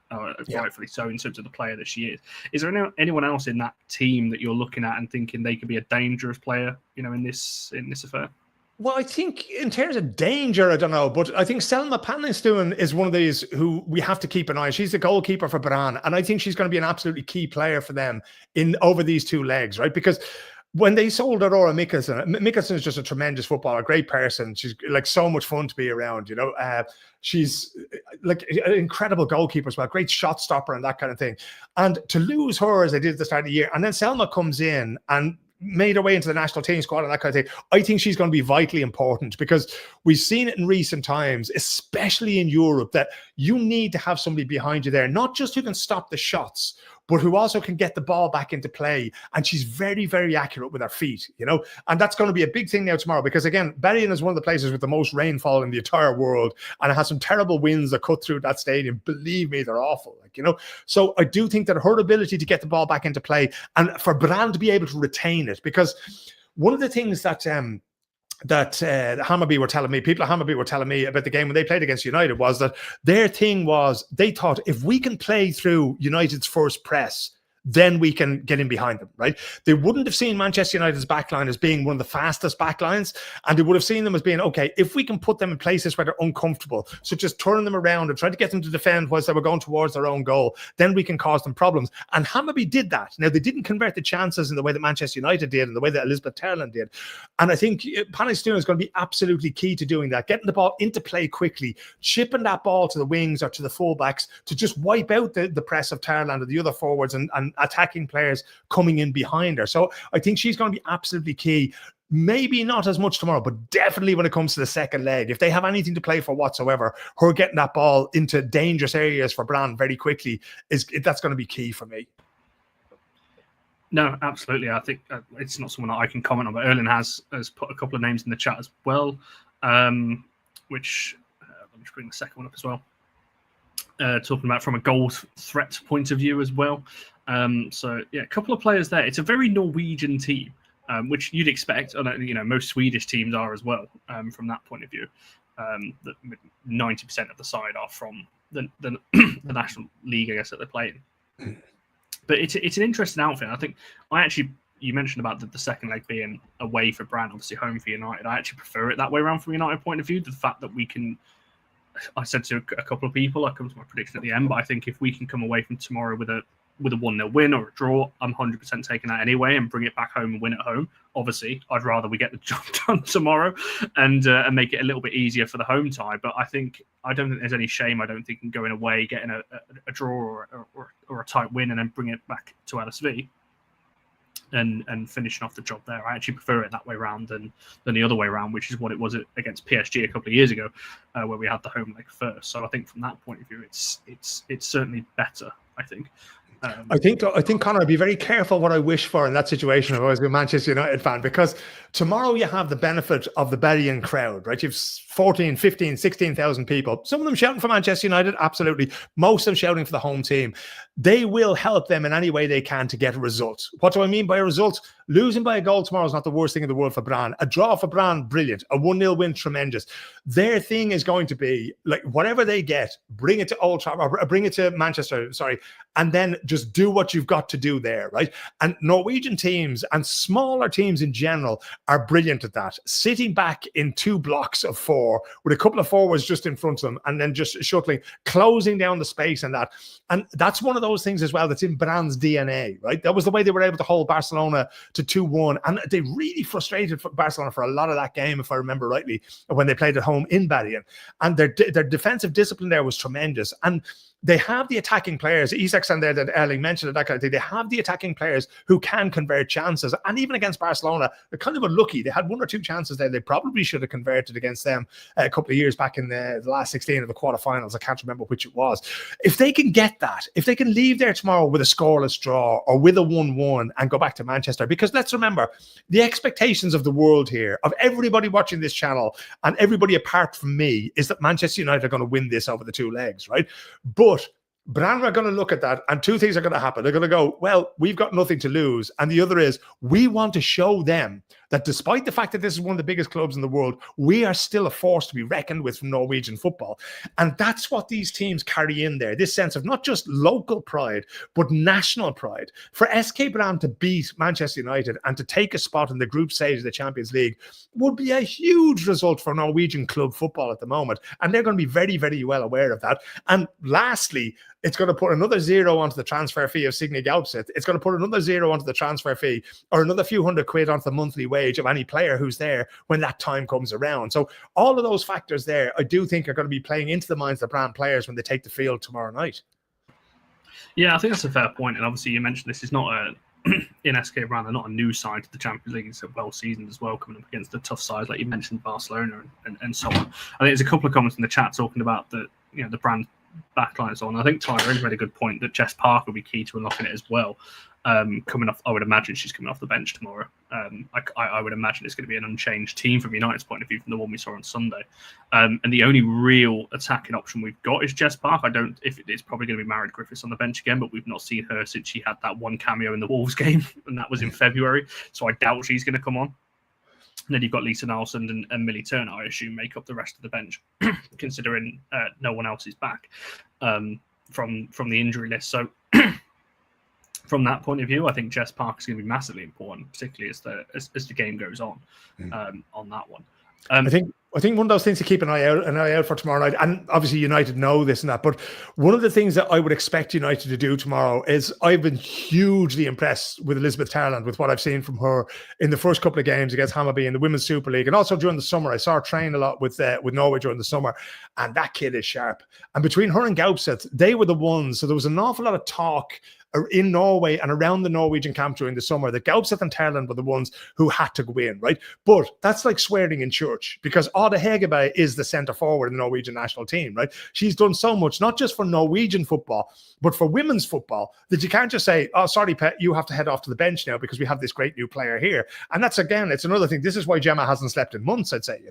rightfully so, in terms of the player that she is. Is there anyone else in that team that you're looking at and thinking they could be a dangerous player, in this affair? Well, I think in terms of danger, I don't know, but I think Selma Panningstoon is one of these who we have to keep an eye on. She's the goalkeeper for Brann, and I think she's going to be an absolutely key player for them over these two legs, right? Because when they sold Aurora Mikkelsen is just a tremendous footballer, a great person. She's like so much fun to be around, she's like an incredible goalkeeper as well, great shot stopper and that kind of thing. And to lose her as they did at the start of the year, and then Selma comes in and made her way into the national team squad and that kind of thing, I think she's going to be vitally important, because we've seen it in recent times, especially in Europe, that you need to have somebody behind you there, not just who can stop the shots, but who also can get the ball back into play. And she's very, very accurate with her feet, and that's going to be a big thing now tomorrow, because again, Berrien is one of the places with the most rainfall in the entire world, and it has some terrible winds that cut through that stadium. Believe me, they're awful. So I do think that her ability to get the ball back into play, and for Brann to be able to retain it, because one of the things that Hammarby were telling me, people at Hammarby were telling me about the game when they played against United, was that their thing was they thought, if we can play through United's first press, then we can get in behind them, right? They wouldn't have seen Manchester United's backline as being one of the fastest backlines, and they would have seen them as being, okay, if we can put them in places where they're uncomfortable, such as turning them around and trying to get them to defend whilst they were going towards their own goal, then we can cause them problems. And Hammarby did that. Now, they didn't convert the chances in the way that Manchester United did and the way that Elizabeth Terland did. And I think Panningstoon is going to be absolutely key to doing that, getting the ball into play quickly, chipping that ball to the wings or to the fullbacks to just wipe out the press of Terland and the other forwards and attacking players coming in behind her. So I think she's going to be absolutely key. Maybe not as much tomorrow, but definitely when it comes to the second leg, if they have anything to play for whatsoever, her getting that ball into dangerous areas for Brann very quickly, that's going to be key for me. No, absolutely. I think it's not someone that I can comment on, but Erling has put a couple of names in the chat as well, which let me just bring the second one up as well. Talking about from a goal threat point of view as well. So yeah, a couple of players there. It's a very Norwegian team, which you'd expect. Most Swedish teams are as well. From that point of view, that 90% of the side are from the National League, I guess, that they're playing. But it's an interesting outfit. I think you mentioned about the second leg being away for Brann, obviously home for United. I actually prefer it that way around from a United point of view. The fact that we can. I said to a couple of people, I come to my prediction at the end, but I think if we can come away from tomorrow with a 1-0 win or a draw, I'm 100% taking that anyway and bring it back home and win at home. Obviously, I'd rather we get the job done tomorrow and make it a little bit easier for the home tie. But I don't think there's any shame, I don't think, in going away, getting a draw or a tight win and then bring it back to LSV and finishing off the job there. I actually prefer it that way around than the other way around, which is what it was against PSG a couple of years ago, where we had the home leg first. So I think from that point of view, it's certainly better, I think. I think, Conor, I'd be very careful what I wish for in that situation if I was a Manchester United fan, because tomorrow you have the benefit of the Berrien crowd, right? You've 14, 15, 16,000 people. Some of them shouting for Manchester United, absolutely. Most of them shouting for the home team. They will help them in any way they can to get a result. What do I mean by a result? Losing by a goal tomorrow is not the worst thing in the world for Brann. A draw for Brann, brilliant. A 1-0 win, tremendous. Their thing is going to be, like, whatever they get, bring it to Old Trafford, or bring it to Manchester, and then just do what you've got to do there, right? And Norwegian teams and smaller teams in general are brilliant at that. Sitting back in 2 blocks of 4 with a couple of forwards just in front of them and then just shuttling, closing down the space and that. And that's one of those things as well that's in Brann's DNA, right? That was the way they were able to hold Barcelona to 2-1. And they really frustrated Barcelona for a lot of that game, if I remember rightly, when they played at home in Badian. And their defensive discipline there was tremendous. And they have the attacking players. Isaksen there that Erling mentioned, that kind of thing. They have the attacking players who can convert chances. And even against Barcelona, they're kind of unlucky. They had 1 or 2 chances there. They probably should have converted against them a couple of years back in the last 16 of the quarterfinals. I can't remember which it was. If they can get that, if they can leave there tomorrow with a scoreless draw or with a 1-1 and go back to Manchester, because let's remember, the expectations of the world here, of everybody watching this channel and everybody apart from me, is that Manchester United are going to win this over the 2 legs, right? But Brann are going to look at that, and 2 things are going to happen. They're going to go, well, we've got nothing to lose. And the other is, we want to show them that despite the fact that this is one of the biggest clubs in the world, we are still a force to be reckoned with from Norwegian football. And that's what these teams carry in there, this sense of not just local pride, but national pride. For SK Brann to beat Manchester United and to take a spot in the group stage of the Champions League would be a huge result for Norwegian club football at the moment. And they're going to be very, very well aware of that. And lastly, it's going to put another 0 onto the transfer fee of Signe Gaupset. It's going to put another 0 onto the transfer fee, or another few £100 onto the monthly wage of any player who's there when that time comes around. So all of those factors there, I do think, are going to be playing into the minds of the Brann players when they take the field tomorrow night. Yeah, I think that's a fair point. And obviously you mentioned this is not a in SK Brann, they're not a new side to the Champions League. It's a well seasoned as well, coming up against the tough sides like you mentioned, Barcelona and so on. I think there's a couple of comments in the chat talking about the the Brann backline and so on. I think Tyler has made a good point that Jess Park will be key to unlocking it as well. Coming off, I would imagine she's coming off the bench tomorrow. I would imagine it's going to be an unchanged team from United's point of view from the one we saw on Sunday. And the only real attacking option we've got is Jess Park. It's probably going to be Married Griffiths on the bench again, but we've not seen her since she had that one cameo in the Wolves game, and that was in February. So I doubt she's going to come on. And then you've got Lisa Nelson and Millie Turner, I assume, make up the rest of the bench, considering no one else is back from the injury list. So from that point of view, I think Jess Park is going to be massively important, particularly as the game goes on that one. I think one of those things to keep an eye out for tomorrow night, and obviously United know this and that, but one of the things that I would expect United to do tomorrow is, I've been hugely impressed with Elizabeth Terland, with what I've seen from her in the first couple of games against Hammarby in the Women's Super League, and also during the summer. I saw her train a lot with Norway during the summer, and that kid is sharp. And between her and Gaupset, they were the ones, so there was an awful lot of talk in Norway and around the Norwegian camp during the summer that Gaupset and Terland were the ones who had to go in, right? But that's like swearing in church, because Ade Hegerberg is the centre forward in the Norwegian national team, right? She's done so much, not just for Norwegian football, but for women's football, that you can't just say, oh, sorry, Pet, you have to head off to the bench now because we have this great new player here. And that's, again, it's another thing. This is why Gemma hasn't slept in months, I'd say,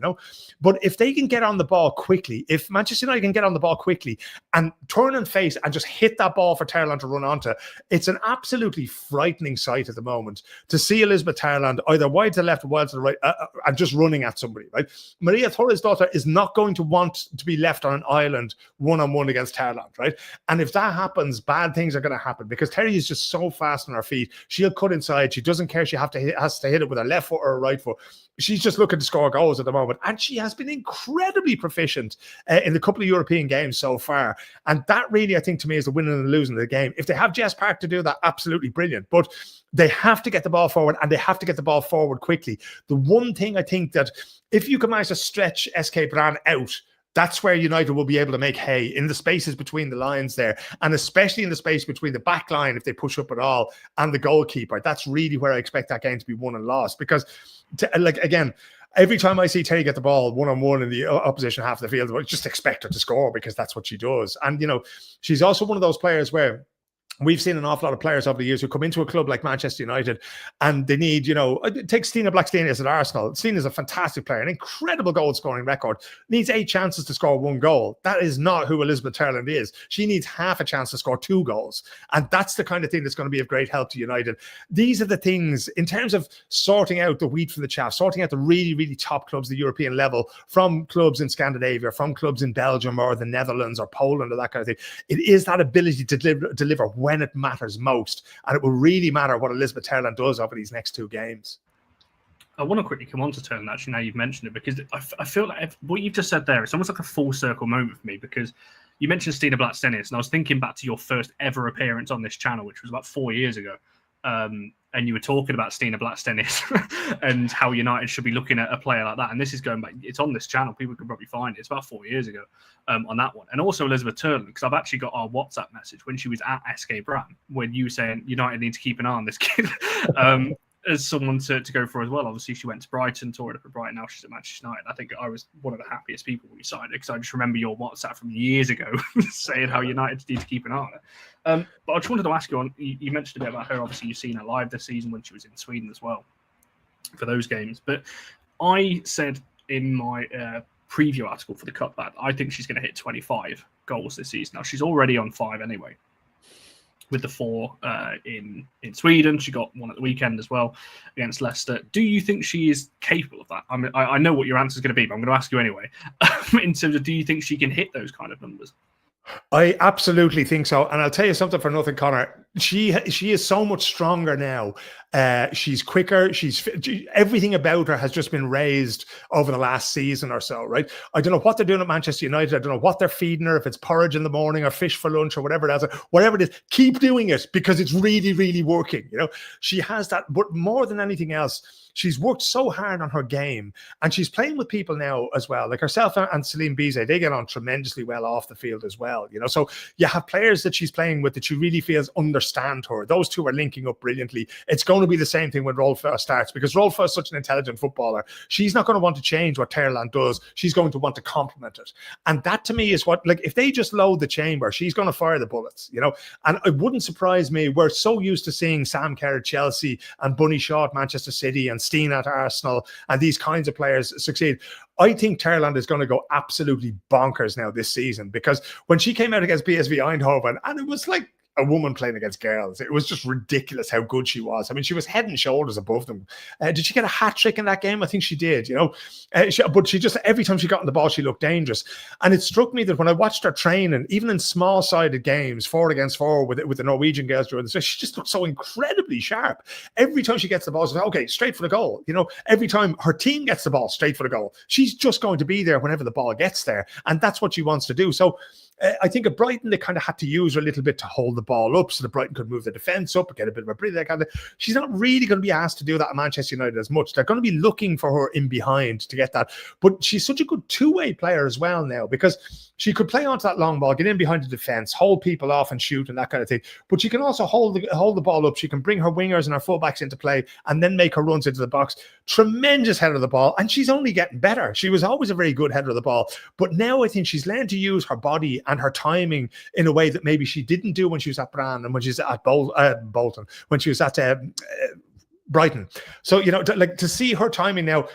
But if they can get on the ball quickly, if Manchester United can get on the ball quickly and turn and face and just hit that ball for Terland to run onto, it's an absolutely frightening sight at the moment to see Elizabeth Terland either wide to the left or wide to the right and just running at somebody, right? Maria Thorisdottir is not going to want to be left on an island one-on-one against Terland, right? And if that happens, bad things are going to happen, because Terry is just so fast on her feet. She'll cut inside. She doesn't care. She has to hit it with her left foot or her right foot. She's just looking to score goals at the moment. And she has been incredibly proficient in the couple of European games so far. And that really, I think, to me, is the winning and the losing of the game. If they have Jess Park to do that, absolutely brilliant. But they have to get the ball forward, and they have to get the ball forward quickly. The one thing I think that if you can manage to stretch SK Brann out, that's where United will be able to make hay in the spaces between the lines there, and especially in the space between the back line, if they push up at all, and the goalkeeper. That's really where I expect that game to be won and lost, because, again, every time I see Terry get the ball one-on-one in the opposition half of the field, I just expect her to score, because that's what she does. And, she's also one of those players where we've seen an awful lot of players over the years who come into a club like Manchester United and they need, take Stina Blackstenius at Arsenal. Stina's a fantastic player, an incredible goal-scoring record. Needs 8 chances to score 1 goal. That is not who Elizabeth Terland is. She needs half a chance to score 2 goals. And that's the kind of thing that's going to be of great help to United. These are the things, in terms of sorting out the wheat from the chaff, sorting out the really, really top clubs, the European level, from clubs in Scandinavia, from clubs in Belgium or the Netherlands or Poland or that kind of thing. It is that ability to deliver when it matters most, and it will really matter what Elizabeth Terland does over these next 2 games. I want to quickly come on to Terland, actually, now you've mentioned it, because I feel like what you've just said there, it's almost like a full circle moment for me, because you mentioned Stina Blackstenius, and I was thinking back to your first ever appearance on this channel, which was about 4 years ago, and you were talking about Stina Blackstenius and how United should be looking at a player like that. And this is going back, it's on this channel. People can probably find it. It's about 4 years ago on that one. And also Elizabeth Terland, because I've actually got our WhatsApp message when she was at SK Brann, when you were saying United need to keep an eye on this kid as someone to go for as well. Obviously, she went to Brighton, tore it up at Brighton. Now she's at Manchester United. I think I was one of the happiest people when you signed it, because I just remember your WhatsApp from years ago saying how United need to keep an eye on it. But I just wanted to ask you, you mentioned a bit about her. Obviously, you've seen her live this season when she was in Sweden as well for those games. But I said in my preview article for the Cup that I think she's going to hit 25 goals this season. Now, she's already on 5 anyway, with the 4 in Sweden. She got one at the weekend as well against Leicester. Do you think she is capable of that? I mean, I know what your answer is going to be, but I'm going to ask you anyway. In terms of, do you think she can hit those kind of numbers? I absolutely think so. And I'll tell you something for nothing, Connor. She is so much stronger now. She's quicker. Everything about her has just been raised over the last season or so, right? I don't know what they're doing at Manchester United. I don't know what they're feeding her, if it's porridge in the morning or fish for lunch or whatever it is. Whatever it is, keep doing it, because it's really, really working. You know, she has that. But more than anything else, she's worked so hard on her game, and she's playing with people now as well. Like herself and Celine Bizet, they get on tremendously well off the field as well. You know, so you have players that she's playing with that she really feels understand her. Those two are linking up brilliantly. It's going to be the same thing when Rolfö starts, because Rolfö is such an intelligent footballer. She's not going to want to change what Terland does. She's going to want to complement it. And that to me is what, like, if they just load the chamber, she's going to fire the bullets, you know. And it wouldn't surprise me. We're so used to seeing Sam Kerr at Chelsea and Bunny Shaw at Manchester City and Steen at Arsenal and these kinds of players succeed. I think Terland is going to go absolutely bonkers now this season, because when she came out against PSV Eindhoven, and it was like a woman playing against girls, it was just ridiculous how good she was. I mean, she was head and shoulders above them. Did she get a hat trick in that game? I think she did, you know. But she just, every time she got on the ball, she looked dangerous. And it struck me that when I watched her training, even in small-sided games, 4 against 4 with the Norwegian girls during the season, she just looked so incredibly sharp. Every time she gets the ball, she's like, okay, straight for the goal. You know, every time her team gets the ball, straight for the goal. She's just going to be there whenever the ball gets there. And that's what she wants to do. So I think at Brighton, they kind of had to use her a little bit to hold the ball up so that Brighton could move the defence up and get a bit of a breather. She's not really going to be asked to do that at Manchester United as much. They're going to be looking for her in behind to get that. But she's such a good two-way player as well now, because she could play onto that long ball, get in behind the defence, hold people off and shoot and that kind of thing. But she can also hold the ball up. She can bring her wingers and her fullbacks into play and then make her runs into the box. Tremendous header of the ball. And she's only getting better. She was always a very good header of the ball. But now I think she's learned to use her body and her timing in a way that maybe she didn't do when she was at Brann and when she was at Bolton, when she was at Brighton. So, you know, to see her timing now,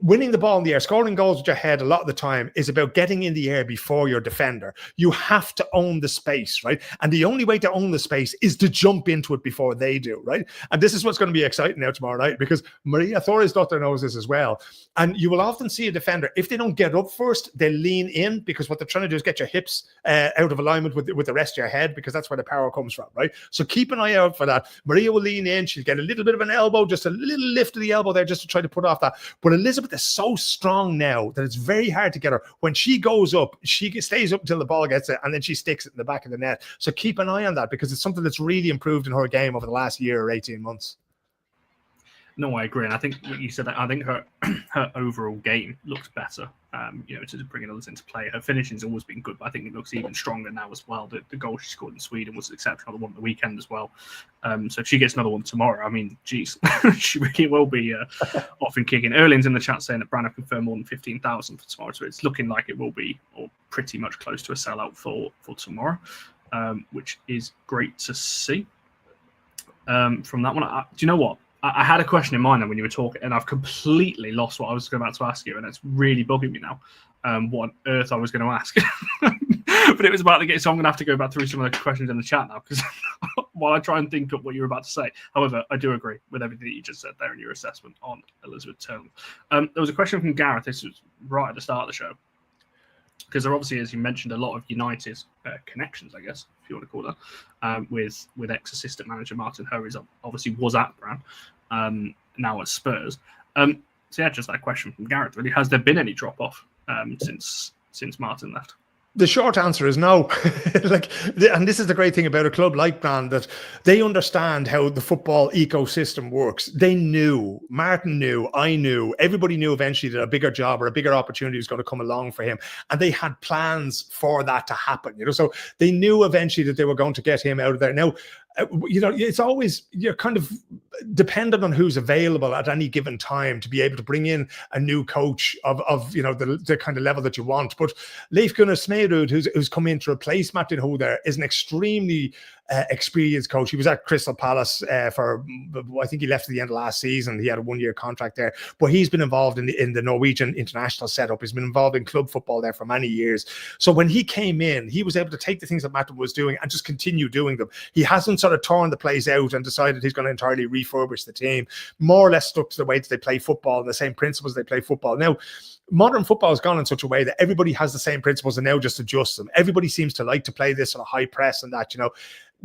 winning the ball in the air, scoring goals with your head a lot of the time is about getting in the air before your defender. You have to own the space, right? And the only way to own the space is to jump into it before they do, right? And this is what's going to be exciting now tomorrow night, because Maria Thorisdottir knows this as well. And you will often see a defender, if they don't get up first, they lean in, because what they're trying to do is get your hips out of alignment with the rest of your head, because that's where the power comes from, right? So keep an eye out for that. Maria will lean in. She'll get a little bit of an elbow, just a little lift of the elbow there, just to try to put off that. But Elizabeth is so strong now that it's very hard to get her. When she goes up, she stays up until the ball gets it, and then she sticks it in the back of the net. So keep an eye on that, because it's something that's really improved in her game over the last year or 18 months. No, I agree. And I think what you said, I think her overall game looks better, you know, to bringing others into play. Her finishing's always been good, but I think it looks even stronger now as well. The goal she scored in Sweden was exceptional, the one at the weekend as well. So if she gets another one tomorrow, I mean, geez, she really will be off and kicking. Erling's in the chat saying that Brann have confirmed more than 15,000 for tomorrow, so it's looking like it will be, or pretty much close to a sellout for tomorrow, which is great to see. From that one, do you know what? I had a question in mind when you were talking, and I've completely lost what I was about to ask you, and it's really bugging me now. What on earth I was going to ask, but it was about the game, so I'm going to have to go back through some of the questions in the chat now, because while I try and think of what you were about to say. However, I do agree with everything that you just said there in your assessment on Elizabeth Terland. There was a question from Gareth. This was right at the start of the show, because there obviously, as you mentioned, a lot of United connections, I guess, if you want to call that, with ex-assistant manager Martin Hurries, obviously was at Brann, now at Spurs. So yeah, just that question from Gareth, really. Has there been any drop-off since Martin left? The short answer is no. And this is the great thing about a club like Brann, that they understand how the football ecosystem works. They knew, Martin knew, I knew, everybody knew eventually that a bigger job or a bigger opportunity was going to come along for him. And they had plans for that to happen, so they knew eventually that they were going to get him out of there. Now, it's always, you're kind of dependent on who's available at any given time to be able to bring in a new coach of the kind of level that you want. But Leif Gunnar Smeerud, who's come in to replace Martin Ho there, is an extremely experienced coach. He was at Crystal Palace for, I think he left at the end of last season. He had a 1-year contract there, but he's been involved in the Norwegian international setup. He's been involved in club football there for many years. So when he came in, he was able to take the things that Martin was doing and just continue doing them. He hasn't sort of torn the place out and decided he's going to entirely refurbish the team. More or less stuck to the way that they play football and the same principles they play football. Now, modern football has gone in such a way that everybody has the same principles and now just adjusts them. Everybody seems to like to play this sort of high press and that,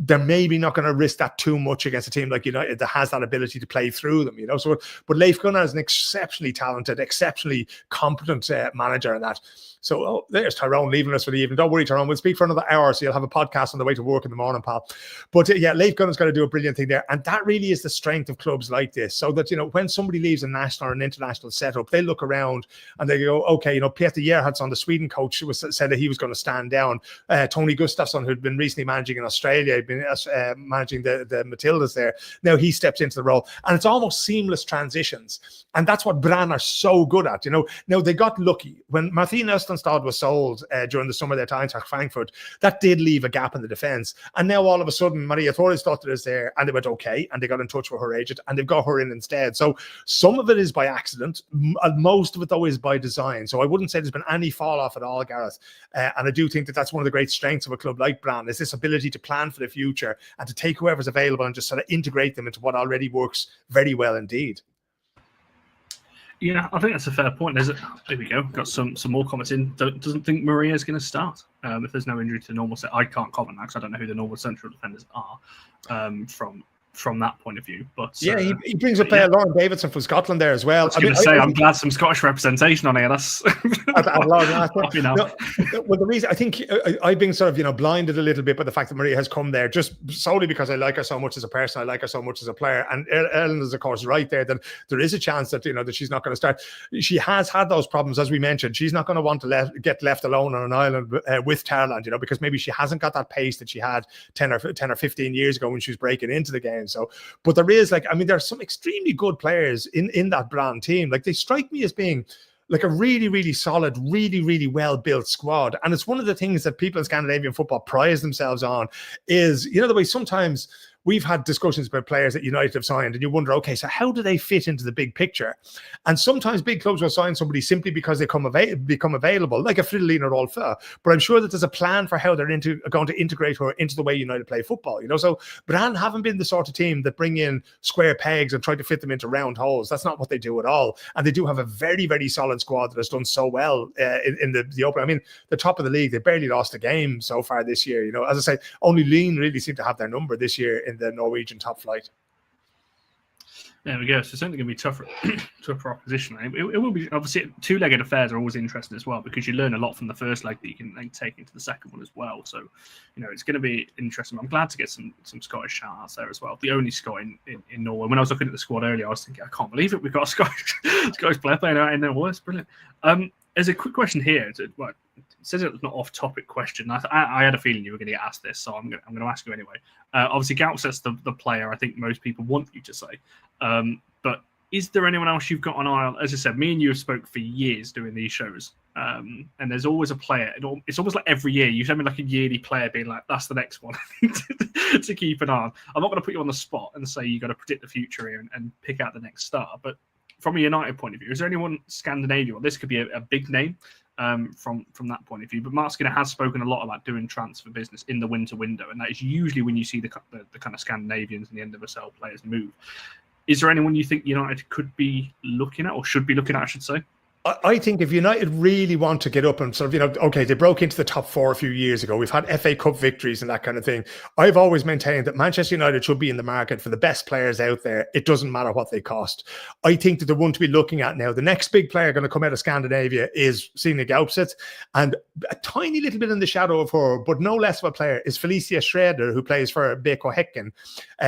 they're maybe not going to risk that too much against a team like United that has that ability to play through them, So, but Leif Gunnar is an exceptionally talented, exceptionally competent manager in that. So, there's Tyrone leaving us for the evening. Don't worry, Tyrone. We'll speak for another hour, so you'll have a podcast on the way to work in the morning, pal. But yeah, Leif Gunnar's going to do a brilliant thing there. And that really is the strength of clubs like this. So that, when somebody leaves a national or an international setup, they look around and they go, okay, Peter Gerhardsson, the Sweden coach, said that he was going to stand down. Tony Gustafsson, who'd been recently managing in Australia, had been managing the Matildas there. Now he steps into the role. And it's almost seamless transitions. And that's what Brann are so good at. Now they got lucky. When Martin Østenstad was sold during the summer there to Eintracht Frankfurt, that did leave a gap in the defence. And now all of a sudden, Maria Thorisdottir is there, and they went okay, and they got in touch with her agent, and they've got her in instead. So some of it is by accident. Most of it, though, is by design. So I wouldn't say there's been any fall off at all, Gareth. And I do think that that's one of the great strengths of a club like Brann, is this ability to plan for the future and to take whoever's available and just sort of integrate them into what already works very well indeed. Yeah, I think that's a fair point. There we go. Got some more comments in. Doesn't think Maria's going to start if there's no injury to normal. I can't comment because I don't know who the normal central defenders are from that point of view. But yeah, he brings up Lauren Davidson from Scotland there as well. I was going to say, I'm glad some Scottish representation on here. That's well, the reason I think I've been sort of blinded a little bit by the fact that Maria has come there just solely because I like her so much as a person, I like her so much as a player. And Ellen is of course right there that there is a chance that that she's not going to start. She has had those problems, as we mentioned. She's not going to want to get left alone on an island with Terland, because maybe she hasn't got that pace that she had 10 or 15 years ago when she was breaking into the game. So, but there is there are some extremely good players in that Brann team. They strike me as being like a really, really solid, really, really well-built squad. And it's one of the things that people in Scandinavian football prize themselves on is, the way sometimes we've had discussions about players that United have signed and you wonder, okay, so how do they fit into the big picture? And sometimes big clubs will sign somebody simply because they become available, like a Fridolin or Rolfö. But I'm sure that there's a plan for how they're going to integrate her into the way United play football. So Brann haven't been the sort of team that bring in square pegs and try to fit them into round holes. That's not what they do at all. And they do have a very, very solid squad that has done so well in the open. The top of the league, they barely lost a game so far this year. As I say, only Lyn really seem to have their number this year in the Norwegian top flight. There we go. So it's certainly going to be tougher opposition. It will be, obviously, two-legged affairs are always interesting as well because you learn a lot from the first leg that you can take into the second one as well. So, it's going to be interesting. I'm glad to get some Scottish shout-outs there as well. The only Scot in Norway. When I was looking at the squad earlier, I was thinking, I can't believe it. We've got a Scottish player playing out in there. Well, it's brilliant. There's a quick question here. It says it's not off-topic question. I had a feeling you were going to get asked this, so I'm going to ask you anyway. Obviously, Gaupset's the player I think most people want you to say. But is there anyone else you've got on eye? As I said, me and you have spoke for years doing these shows. And there's always a player. It's almost like every year you send me like a yearly player being like, that's the next one to keep an eye on. I'm not going to put you on the spot and say you got to predict the future here and pick out the next star. But from a United point of view, is there anyone Scandinavian? Well, this could be a big name from that point of view. But Mark Skinner has spoken a lot about doing transfer business in the winter window, and that is usually when you see the kind of Scandinavians and the NWSL players move. Is there anyone you think United could be looking at or should be looking at, I should say? I think if United really want to get up and sort of, okay, they broke into the top 4 a few years ago. We've had FA Cup victories and that kind of thing. I've always maintained that Manchester United should be in the market for the best players out there. It doesn't matter what they cost. I think that the one to be looking at now, the next big player going to come out of Scandinavia is Signe Gaupset, and a tiny little bit in the shadow of her, but no less of a player, is Felicia Schroeder, who plays for BK Häcken.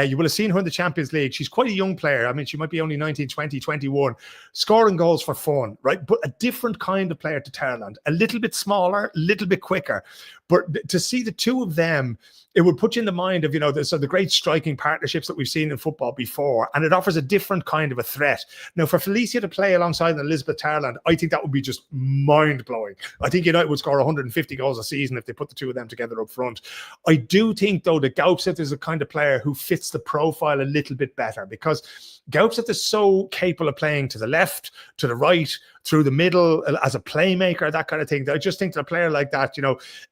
You will have seen her in the Champions League. She's quite a young player. I mean, she might be only 19, 20, 21, scoring goals for fun, right? But a different kind of player to Terland, a little bit smaller, a little bit quicker. But to see the two of them, it would put you in the mind of, the great striking partnerships that we've seen in football before. And it offers a different kind of a threat. Now, for Felicia to play alongside Elizabeth Terland, I think that would be just mind-blowing. I think United would score 150 goals a season if they put the two of them together up front. I do think, though, that Gaupset is a kind of player who fits the profile a little bit better, because Gaupset is so capable of playing to the left, to the right, through the middle, as a playmaker, that kind of thing. I just think that a player like that,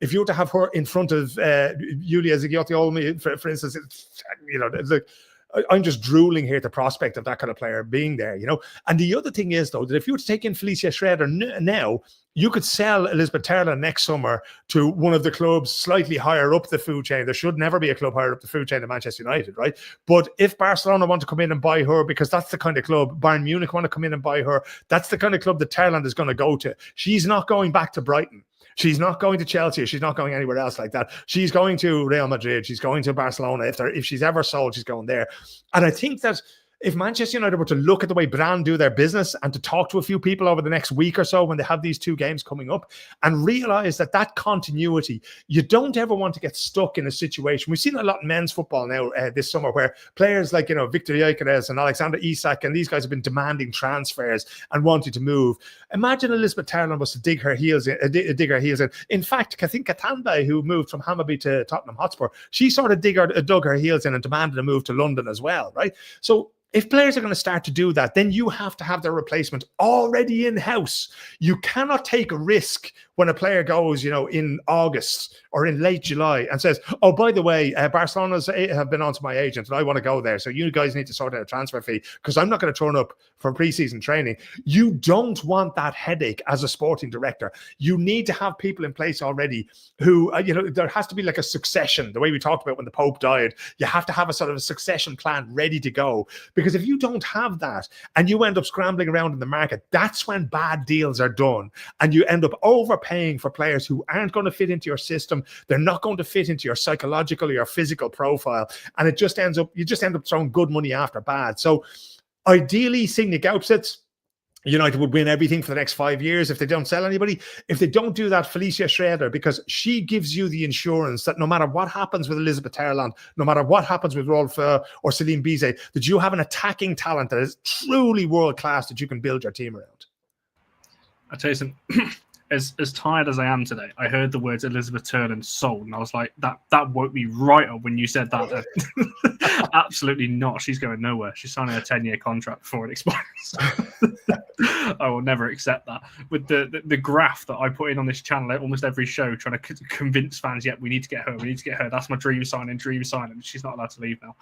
if you were to have her in front of Julia Zigiotti, for instance, it's like, I'm just drooling here at the prospect of that kind of player being there, And the other thing is, though, that if you were to take in Felicia Schroeder now, you could sell Elizabeth Terland next summer to one of the clubs slightly higher up the food chain. There should never be a club higher up the food chain than Manchester United, right? But if Barcelona want to come in and buy her, because that's the kind of club, Bayern Munich want to come in and buy her, that's the kind of club that Terland is going to go to. She's not going back to Brighton. She's not going to Chelsea. She's not going anywhere else like that. She's going to Real Madrid. She's going to Barcelona. If she's ever sold, she's going there. And I think that if Manchester United were to look at the way Brann do their business and to talk to a few people over the next week or so when they have these two games coming up and realize that continuity, you don't ever want to get stuck in a situation. We've seen a lot in men's football now this summer where players like, Victor Gyökeres and Alexander Isak and these guys have been demanding transfers and wanting to move. Imagine Elizabeth Terland was to dig her heels in. In fact, I think Katamba, who moved from Hammarby to Tottenham Hotspur, she sort of dug her heels in and demanded a move to London as well, right? So if players are going to start to do that, then you have to have their replacement already in-house. You cannot take a risk when a player goes, in August or in late July and says, oh, by the way, Barcelona's have been on to my agent and I want to go there. So you guys need to sort out a transfer fee because I'm not going to turn up for pre-season training. You don't want that headache as a sporting director. You need to have people in place already who, there has to be like a succession, the way we talked about when the Pope died. You have to have a sort of a succession plan ready to go. Because if you don't have that and you end up scrambling around in the market, that's when bad deals are done. And you end up overpaying for players who aren't going to fit into your system. They're not going to fit into your psychological or your physical profile. And you just end up throwing good money after bad. So ideally, Signe Gaupset, United would win everything for the next 5 years if they don't sell anybody. If they don't do that, Felicia Schroeder, because she gives you the insurance that no matter what happens with Elizabeth Terland, no matter what happens with Rolf or Celine Bizet, that you have an attacking talent that is truly world-class that you can build your team around. I'll tell you something. As tired as I am today, I heard the words Elizabeth Terland sold, and I was like, that woke me right up when you said that. Absolutely not. She's going nowhere. She's signing a 10-year contract before it expires. I will never accept that. With the graph that I put in on this channel almost every show, trying to convince fans, we need to get her. That's my dream signing. She's not allowed to leave now.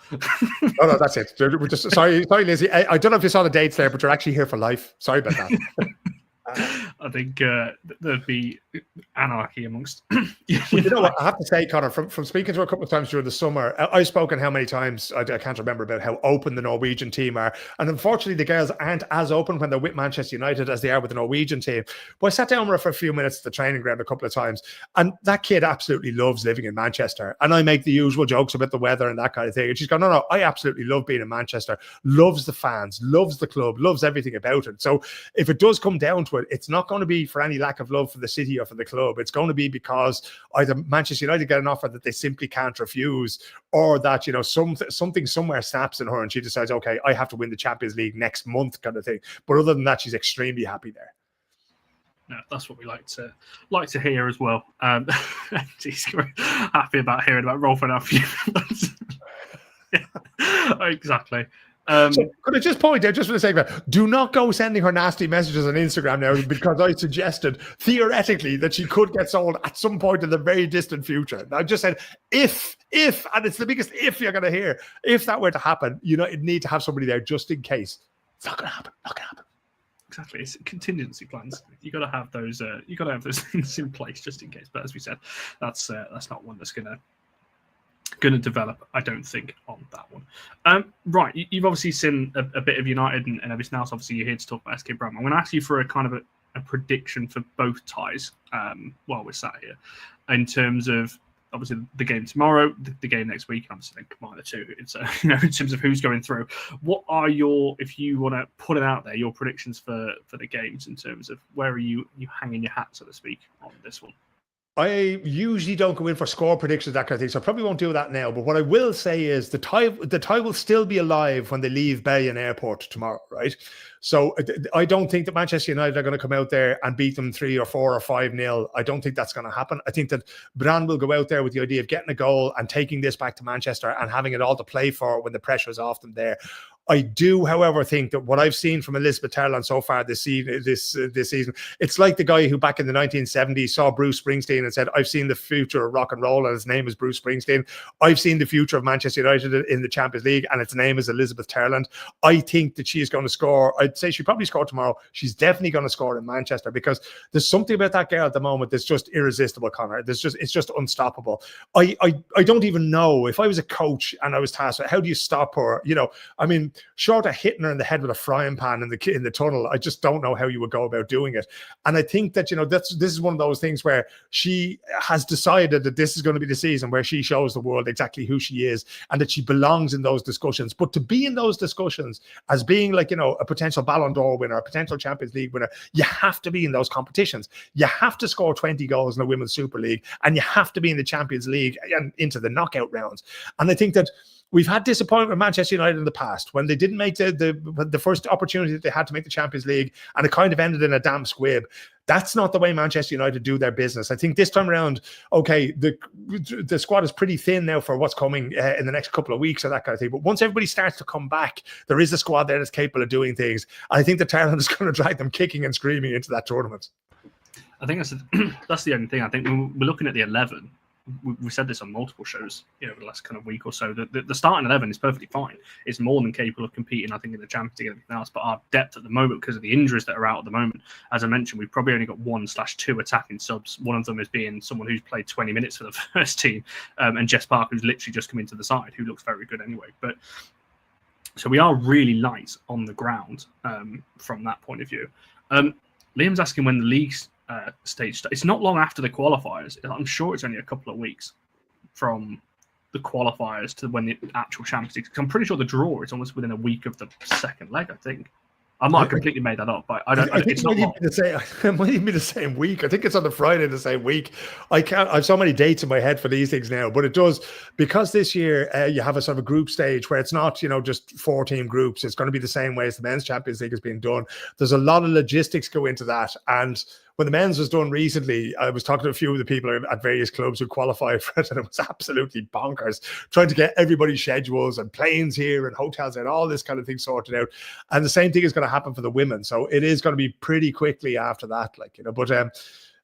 No, that's it. We're just sorry, Lizzie. I don't know if you saw the dates there, but you're actually here for life. Sorry about that. I think there'd be anarchy amongst. You know what I have to say, Connor, from speaking to her a couple of times during the summer, I've spoken how many times I can't remember about how open the Norwegian team are, and unfortunately the girls aren't as open when they're with Manchester United as they are with the Norwegian team. But I sat down with her for a few minutes at the training ground a couple of times, and that kid absolutely loves living in Manchester. And I make the usual jokes about the weather and that kind of thing, and she's gone, no, I absolutely love being in Manchester. Loves the fans, loves the club, loves everything about it. So if it does come down to it, it's not going to be for any lack of love for the city or for the club. It's going to be because either Manchester United get an offer that they simply can't refuse, or that something somewhere snaps in her and she decides, okay, I have to win the Champions League next month, kind of thing. But other than that, she's extremely happy there. No, that's what we like to hear as well. She's happy about hearing about Rolf and our few. Exactly. So could I just point out, just for the sake of it, do not go sending her nasty messages on Instagram now, because I suggested theoretically that she could get sold at some point in the very distant future. I just said if, and it's the biggest if you're going to hear, if that were to happen, you need to have somebody there just in case. It's not going to happen. exactly. It's contingency plans. You got to have those. You got to have those things in place just in case. But as we said, that's not one that's gonna develop, I don't think, on that one. Right, you've obviously seen a bit of United and everything else. Obviously, you're here to talk about SK Brann. I'm going to ask you for a kind of a prediction for both ties while we're sat here, in terms of obviously the game tomorrow, the game next week, and obviously then combine the two. It's in terms of who's going through. What are your, if you want to put it out there, your predictions for the games in terms of where are you hanging your hat, so to speak, on this one? I usually don't go in for score predictions, that kind of thing, so I probably won't do that now. But what I will say is the tie will still be alive when they leave Belgian Airport tomorrow, right? So I don't think that Manchester United are going to come out there and beat them 3 or 4 or 5-0. I don't think that's going to happen. I think that Brann will go out there with the idea of getting a goal and taking this back to Manchester and having it all to play for when the pressure is off them there. I do, however, think that what I've seen from Elizabeth Terland so far this season, it's like the guy who back in the 1970s saw Bruce Springsteen and said, "I've seen the future of rock and roll, and his name is Bruce Springsteen. I've seen the future of Manchester United in the Champions League, and its name is Elizabeth Terland." I think that she is going to score. I'd say she probably scored tomorrow. She's definitely going to score in Manchester, because there's something about that girl at the moment that's just irresistible, Connor. It's just unstoppable. I don't even know if I was a coach and I was tasked with how do you stop her. You know, I mean, short of hitting her in the head with a frying pan in the tunnel, I just don't know how you would go about doing it. And I think that, you know, this is one of those things where she has decided that this is going to be the season where she shows the world exactly who she is and that she belongs in those discussions. But to be in those discussions as being like, you know, a potential Ballon d'Or winner, a potential Champions League winner, you have to be in those competitions. You have to score 20 goals in the Women's Super League, and you have to be in the Champions League and into the knockout rounds. And I think that we've had disappointment with Manchester United in the past when they didn't make the first opportunity that they had to make the Champions League, and it kind of ended in a damn squib. That's not the way Manchester United do their business. I think this time around, okay, the squad is pretty thin now for what's coming in the next couple of weeks or that kind of thing. But once everybody starts to come back, there is a squad there that's capable of doing things. I think the Terland is going to drag them kicking and screaming into that tournament. I think that's the only thing. I think when we're looking at the 11, we said this on multiple shows, you know, over the last kind of week or so. The starting 11 is perfectly fine. It's more than capable of competing, I think, in the Champions League and everything else. But our depth at the moment, because of the injuries that are out at the moment, as I mentioned, we've probably only got 1/2 attacking subs. One of them is being someone who's played 20 minutes for the first team, and Jess Parker, who's literally just come into the side, who looks very good anyway. But so we are really light on the ground from that point of view. Liam's asking when the league's stage. It's not long after the qualifiers. I'm sure it's only a couple of weeks from the qualifiers to when the actual Champions League. I'm pretty sure the draw is almost within a week of the second leg, I think. I might have completely made that up, but I think it's not long. It might even be the same week. I think it's on the Friday the same week. I have so many dates in my head for these things now, but it does, because this year you have a sort of a group stage where it's not, you know, just 4-team groups. It's going to be the same way as the men's Champions League is being done. There's a lot of logistics go into that, and when the men's was done recently, I was talking to a few of the people at various clubs who qualified for it, and it was absolutely bonkers trying to get everybody's schedules and planes here and hotels and all this kind of thing sorted out. And the same thing is going to happen for the women. So it is going to be pretty quickly after that, like, you know, but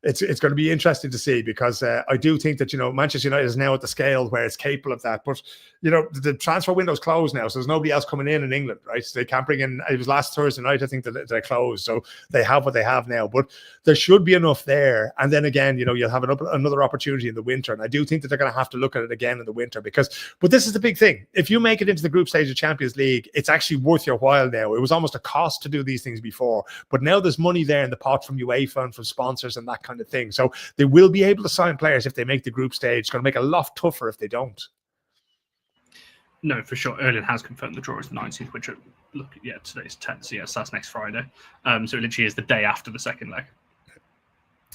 it's going to be interesting to see, because I do think that, you know, Manchester United is now at the scale where it's capable of that. But, you know, the transfer window's closed now, so there's nobody else coming in England, right? So they can't bring in, it was last Thursday night, I think, that they closed. So they have what they have now, but there should be enough there. And then again, you know, you'll have another opportunity in the winter. And I do think that they're going to have to look at it again in the winter, but this is the big thing. If you make it into the group stage of Champions League, it's actually worth your while now. It was almost a cost to do these things before, but now there's money there in the pot from UEFA and from sponsors and that kind of thing. So they will be able to sign players if they make the group stage. It's going to make it a lot tougher if they don't. No, for sure. Erling has confirmed the draw is the 19th, which, look, yeah, today's 10th, so yes, that's next Friday. So it literally is the day after the second leg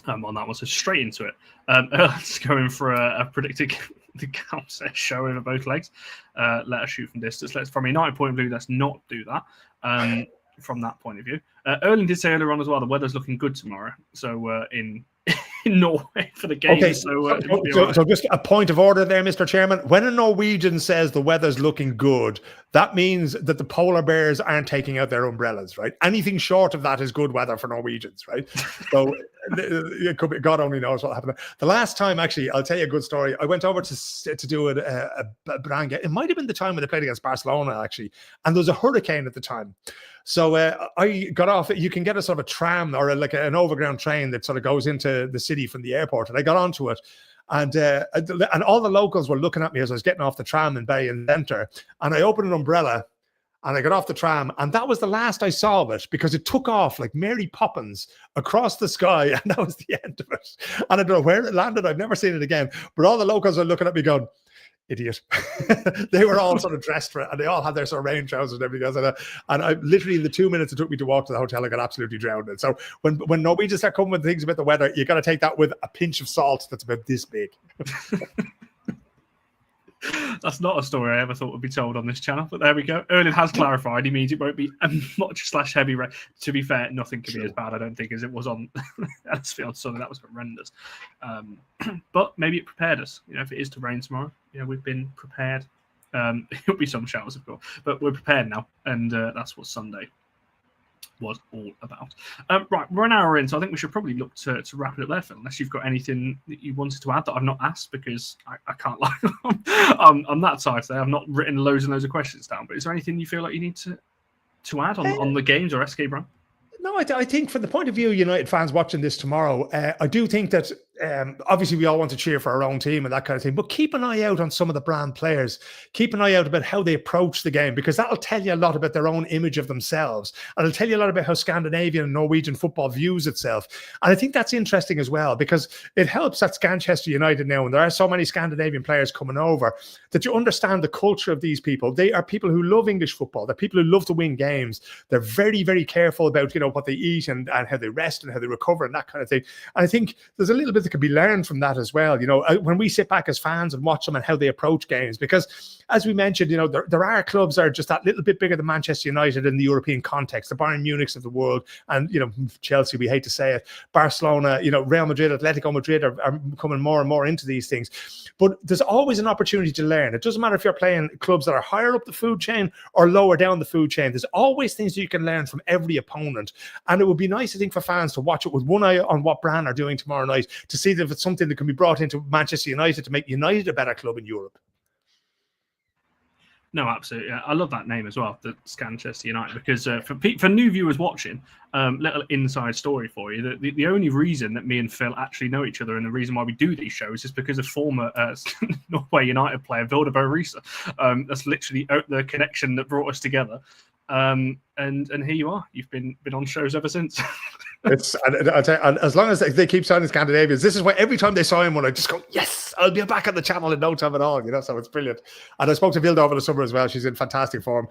on that one. So straight into it. Erling's going for a predicted the Gaupset show over both legs. Let us shoot from distance. From a United point of view, let's not do that from that point of view. Erling did say earlier on as well, the weather's looking good tomorrow. So in Norway for the game. Okay, so just a point of order there, Mr. Chairman. When a Norwegian says the weather's looking good, that means that the polar bears aren't taking out their umbrellas, right? Anything short of that is good weather for Norwegians, right? So God only knows what happened. The last time, actually, I'll tell you a good story. I went over to do a Brann game. It might have been the time when they played against Barcelona, actually, and there was a hurricane at the time. So I got off. You can get a sort of a tram or an overground train that sort of goes into the city from the airport, and I got onto it. And all the locals were looking at me as I was getting off the tram in Bay and Center, and I opened an umbrella. And I got off the tram, and that was the last I saw of it because it took off like Mary Poppins across the sky, and that was the end of it. And I don't know where it landed. I've never seen it again. But all the locals are looking at me going, idiot. They were all sort of dressed for it, and they all had their sort of rain trousers and everything else. And I literally, in the 2 minutes it took me to walk to the hotel, I got absolutely drowned. And so when Norwegians start coming with things about the weather, you got to take that with a pinch of salt that's about this big. That's not a story I ever thought would be told on this channel, but there we go. Erling has clarified. He means it won't be a much/heavy rain. To be fair, nothing can be as bad, I don't think, as it was on Ellisfield Sunday. That was horrendous. But maybe it prepared us. If it is to rain tomorrow, we've been prepared. It'll be some showers, of course, but we're prepared now, and that's what Sunday was all about. Right, we're an hour in, so I think we should probably look to wrap it up there, Phil, unless you've got anything that you wanted to add that I've not asked, because I can't lie. I'm that side today. I've not written loads and loads of questions down, but is there anything you feel like you need to add on the games or SK Brann? No, I think from the point of view of United fans watching this tomorrow, I do think that obviously we all want to cheer for our own team and that kind of thing, but keep an eye out on some of the Brann players. Keep an eye out about how they approach the game, because that'll tell you a lot about their own image of themselves, and it'll tell you a lot about how Scandinavian and Norwegian football views itself. And I think that's interesting as well, because it helps at Manchester United now, and there are so many Scandinavian players coming over, that you understand the culture of these people. They are people who love English football. They're people who love to win games. They're very, very careful about what they eat and how they rest and how they recover and that kind of thing. And I think there's a little bit that can be learned from that as well, when we sit back as fans and watch them and how they approach games. Because as we mentioned, there are clubs that are just that little bit bigger than Manchester United in the European context, the Bayern Munichs of the world, and Chelsea, we hate to say it, Barcelona, Real Madrid, Atletico Madrid are coming more and more into these things. But there's always an opportunity to learn. It doesn't matter if you're playing clubs that are higher up the food chain or lower down the food chain. There's always things that you can learn from every opponent. And it would be nice, I think, for fans to watch it with one eye on what Brann are doing tomorrow night, to see if it's something that can be brought into Manchester United to make United a better club in Europe. No, absolutely. I love that name as well, the Manchester United, because for new viewers watching, little inside story for you. The only reason that me and Phil actually know each other, and the reason why we do these shows, is because of former Norway United player Vilde Borisa. That's literally the connection that brought us together. And here you are. You've been on shows ever since. I'll tell you, as long as they keep signing Scandinavians, this is why every time they sign one, I just go, yes, I'll be back on the channel in no time at all. So it's brilliant. And I spoke to Vilde over the summer as well. She's in fantastic form.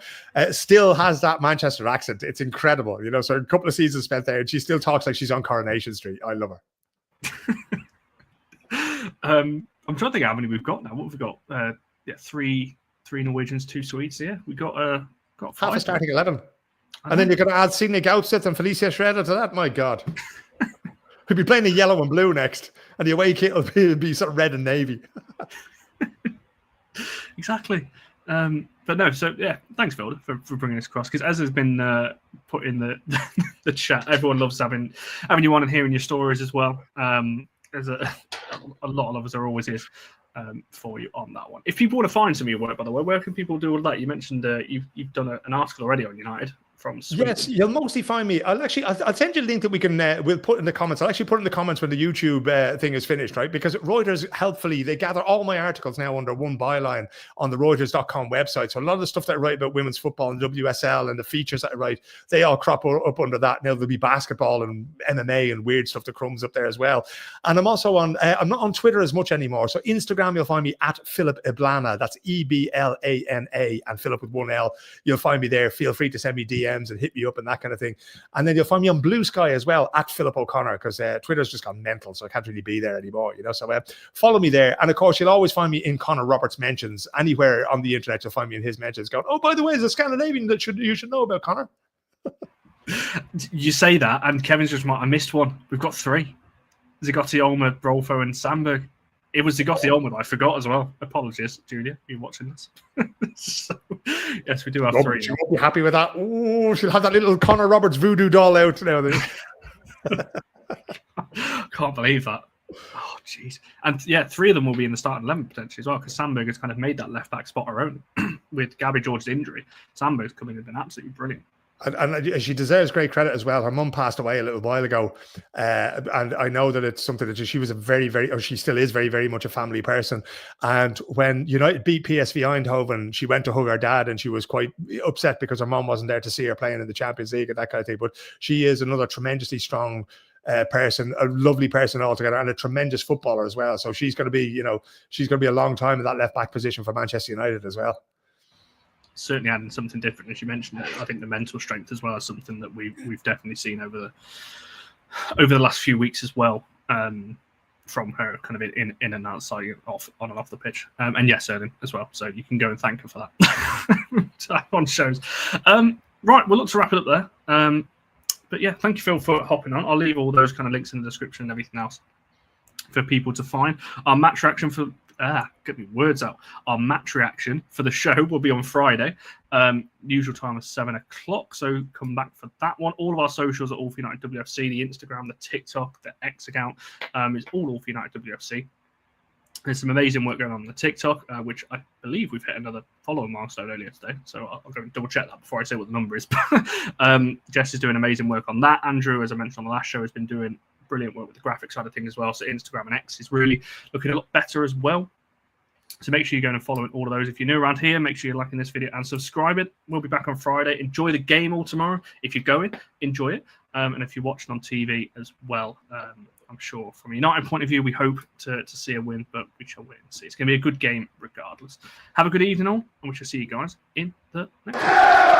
Still has that Manchester accent. It's incredible. So a couple of seasons spent there, and she still talks like she's on Coronation Street. I love her. I'm trying to think how many we've got now. What have we got? Three Norwegians, 2 Swedes. Yeah, we got 5. Half a starting 11. And then you're going to add Signe Gaupset and Felicia Schroeder to that? My God. We'll be playing the yellow and blue next, and the away kit will be sort of red and navy. Exactly. But no, so yeah, thanks, Vilde, for bringing us across, because as has been put in the chat, everyone loves having you on and hearing your stories as well. There's a lot of us are always here for you on that one. If people want to find some of your work, by the way, where can people do all that? You mentioned you've done an article already on United from Sweden. Yes, you'll mostly find me. I'll send you a link that we can we'll put in the comments. I'll actually put in the comments when the YouTube thing is finished, right? Because Reuters helpfully, they gather all my articles now under one byline on the Reuters.com website. So a lot of the stuff that I write about women's football and WSL and the features that I write, they all crop up under that. Now there'll be basketball and MMA and weird stuff that crumbs up there as well. And I'm also on, I'm not on Twitter as much anymore. So Instagram, you'll find me at Philip Eblana. That's EBLANA, and Philip with one L. You'll find me there. Feel free to send me DMs and hit me up and that kind of thing. And then you'll find me on Blue Sky as well at Philip O'Connor, because Twitter's just gone mental, so I can't really be there anymore, So follow me there. And of course, you'll always find me in Connor Roberts' mentions. Anywhere on the internet, you'll find me in his mentions going, oh, by the way, there's a Scandinavian that you should know about, Connor. You say that, and Kevin's just I missed one. We've got 3. Zigotti, Olma, Rolfo, and Sandberg. It was Zigotti Olma that I forgot as well. Apologies, Julia, you're watching this. So, yes, we do have 3. She won't be happy with that. Oh, she'll have that little Connor Roberts voodoo doll out now. Can't believe that. Oh, jeez. And yeah, 3 of them will be in the starting 11 potentially as well, because Sandberg kind of made that left back spot her own with Gabby George's injury. Sandberg's coming in and been absolutely brilliant. And she deserves great credit as well. Her mum passed away a little while ago, and I know that it's something that she was a very, very, or she still is very, very much a family person. And when United beat PSV Eindhoven, she went to hug her dad, and she was quite upset because her mum wasn't there to see her playing in the Champions League and that kind of thing. But she is another tremendously strong person, a lovely person altogether, and a tremendous footballer as well. So she's going to be, she's going to be a long time in that left back position for Manchester United as well. Certainly adding something different, as you mentioned. I think the mental strength as well is something that we've definitely seen over the last few weeks as well, from her kind of in and outside, on and off the pitch, and yes, Erling as well. So you can go and thank her for that on shows. Right, we'll look to wrap it up there. But yeah, thank you, Phil, for hopping on. I'll leave all those kind of links in the description and everything else for people to find. Our match reaction for get me words out. Our match reaction for the show will be on Friday, usual time of 7 o'clock. So come back for that one. All of our socials are All for United WFC. The Instagram, the TikTok, the X account is all for United WFC. There's some amazing work going on the TikTok, which I believe we've hit another follower milestone earlier today. So I'll go and double check that before I say what the number is. Jess is doing amazing work on that. Andrew, as I mentioned on the last show, has been doing brilliant work with the graphic side of things as well. So Instagram and X is really looking a lot better as well. So make sure you go and follow all of those. If you're new around here, make sure you're liking this video and subscribing. We'll be back on Friday. Enjoy the game all tomorrow. If you're going, enjoy it. And if you're watching on TV as well, I'm sure from a United point of view, we hope to see a win, but we shall wait and see. It's going to be a good game regardless. Have a good evening all, and we shall see you guys in the next one.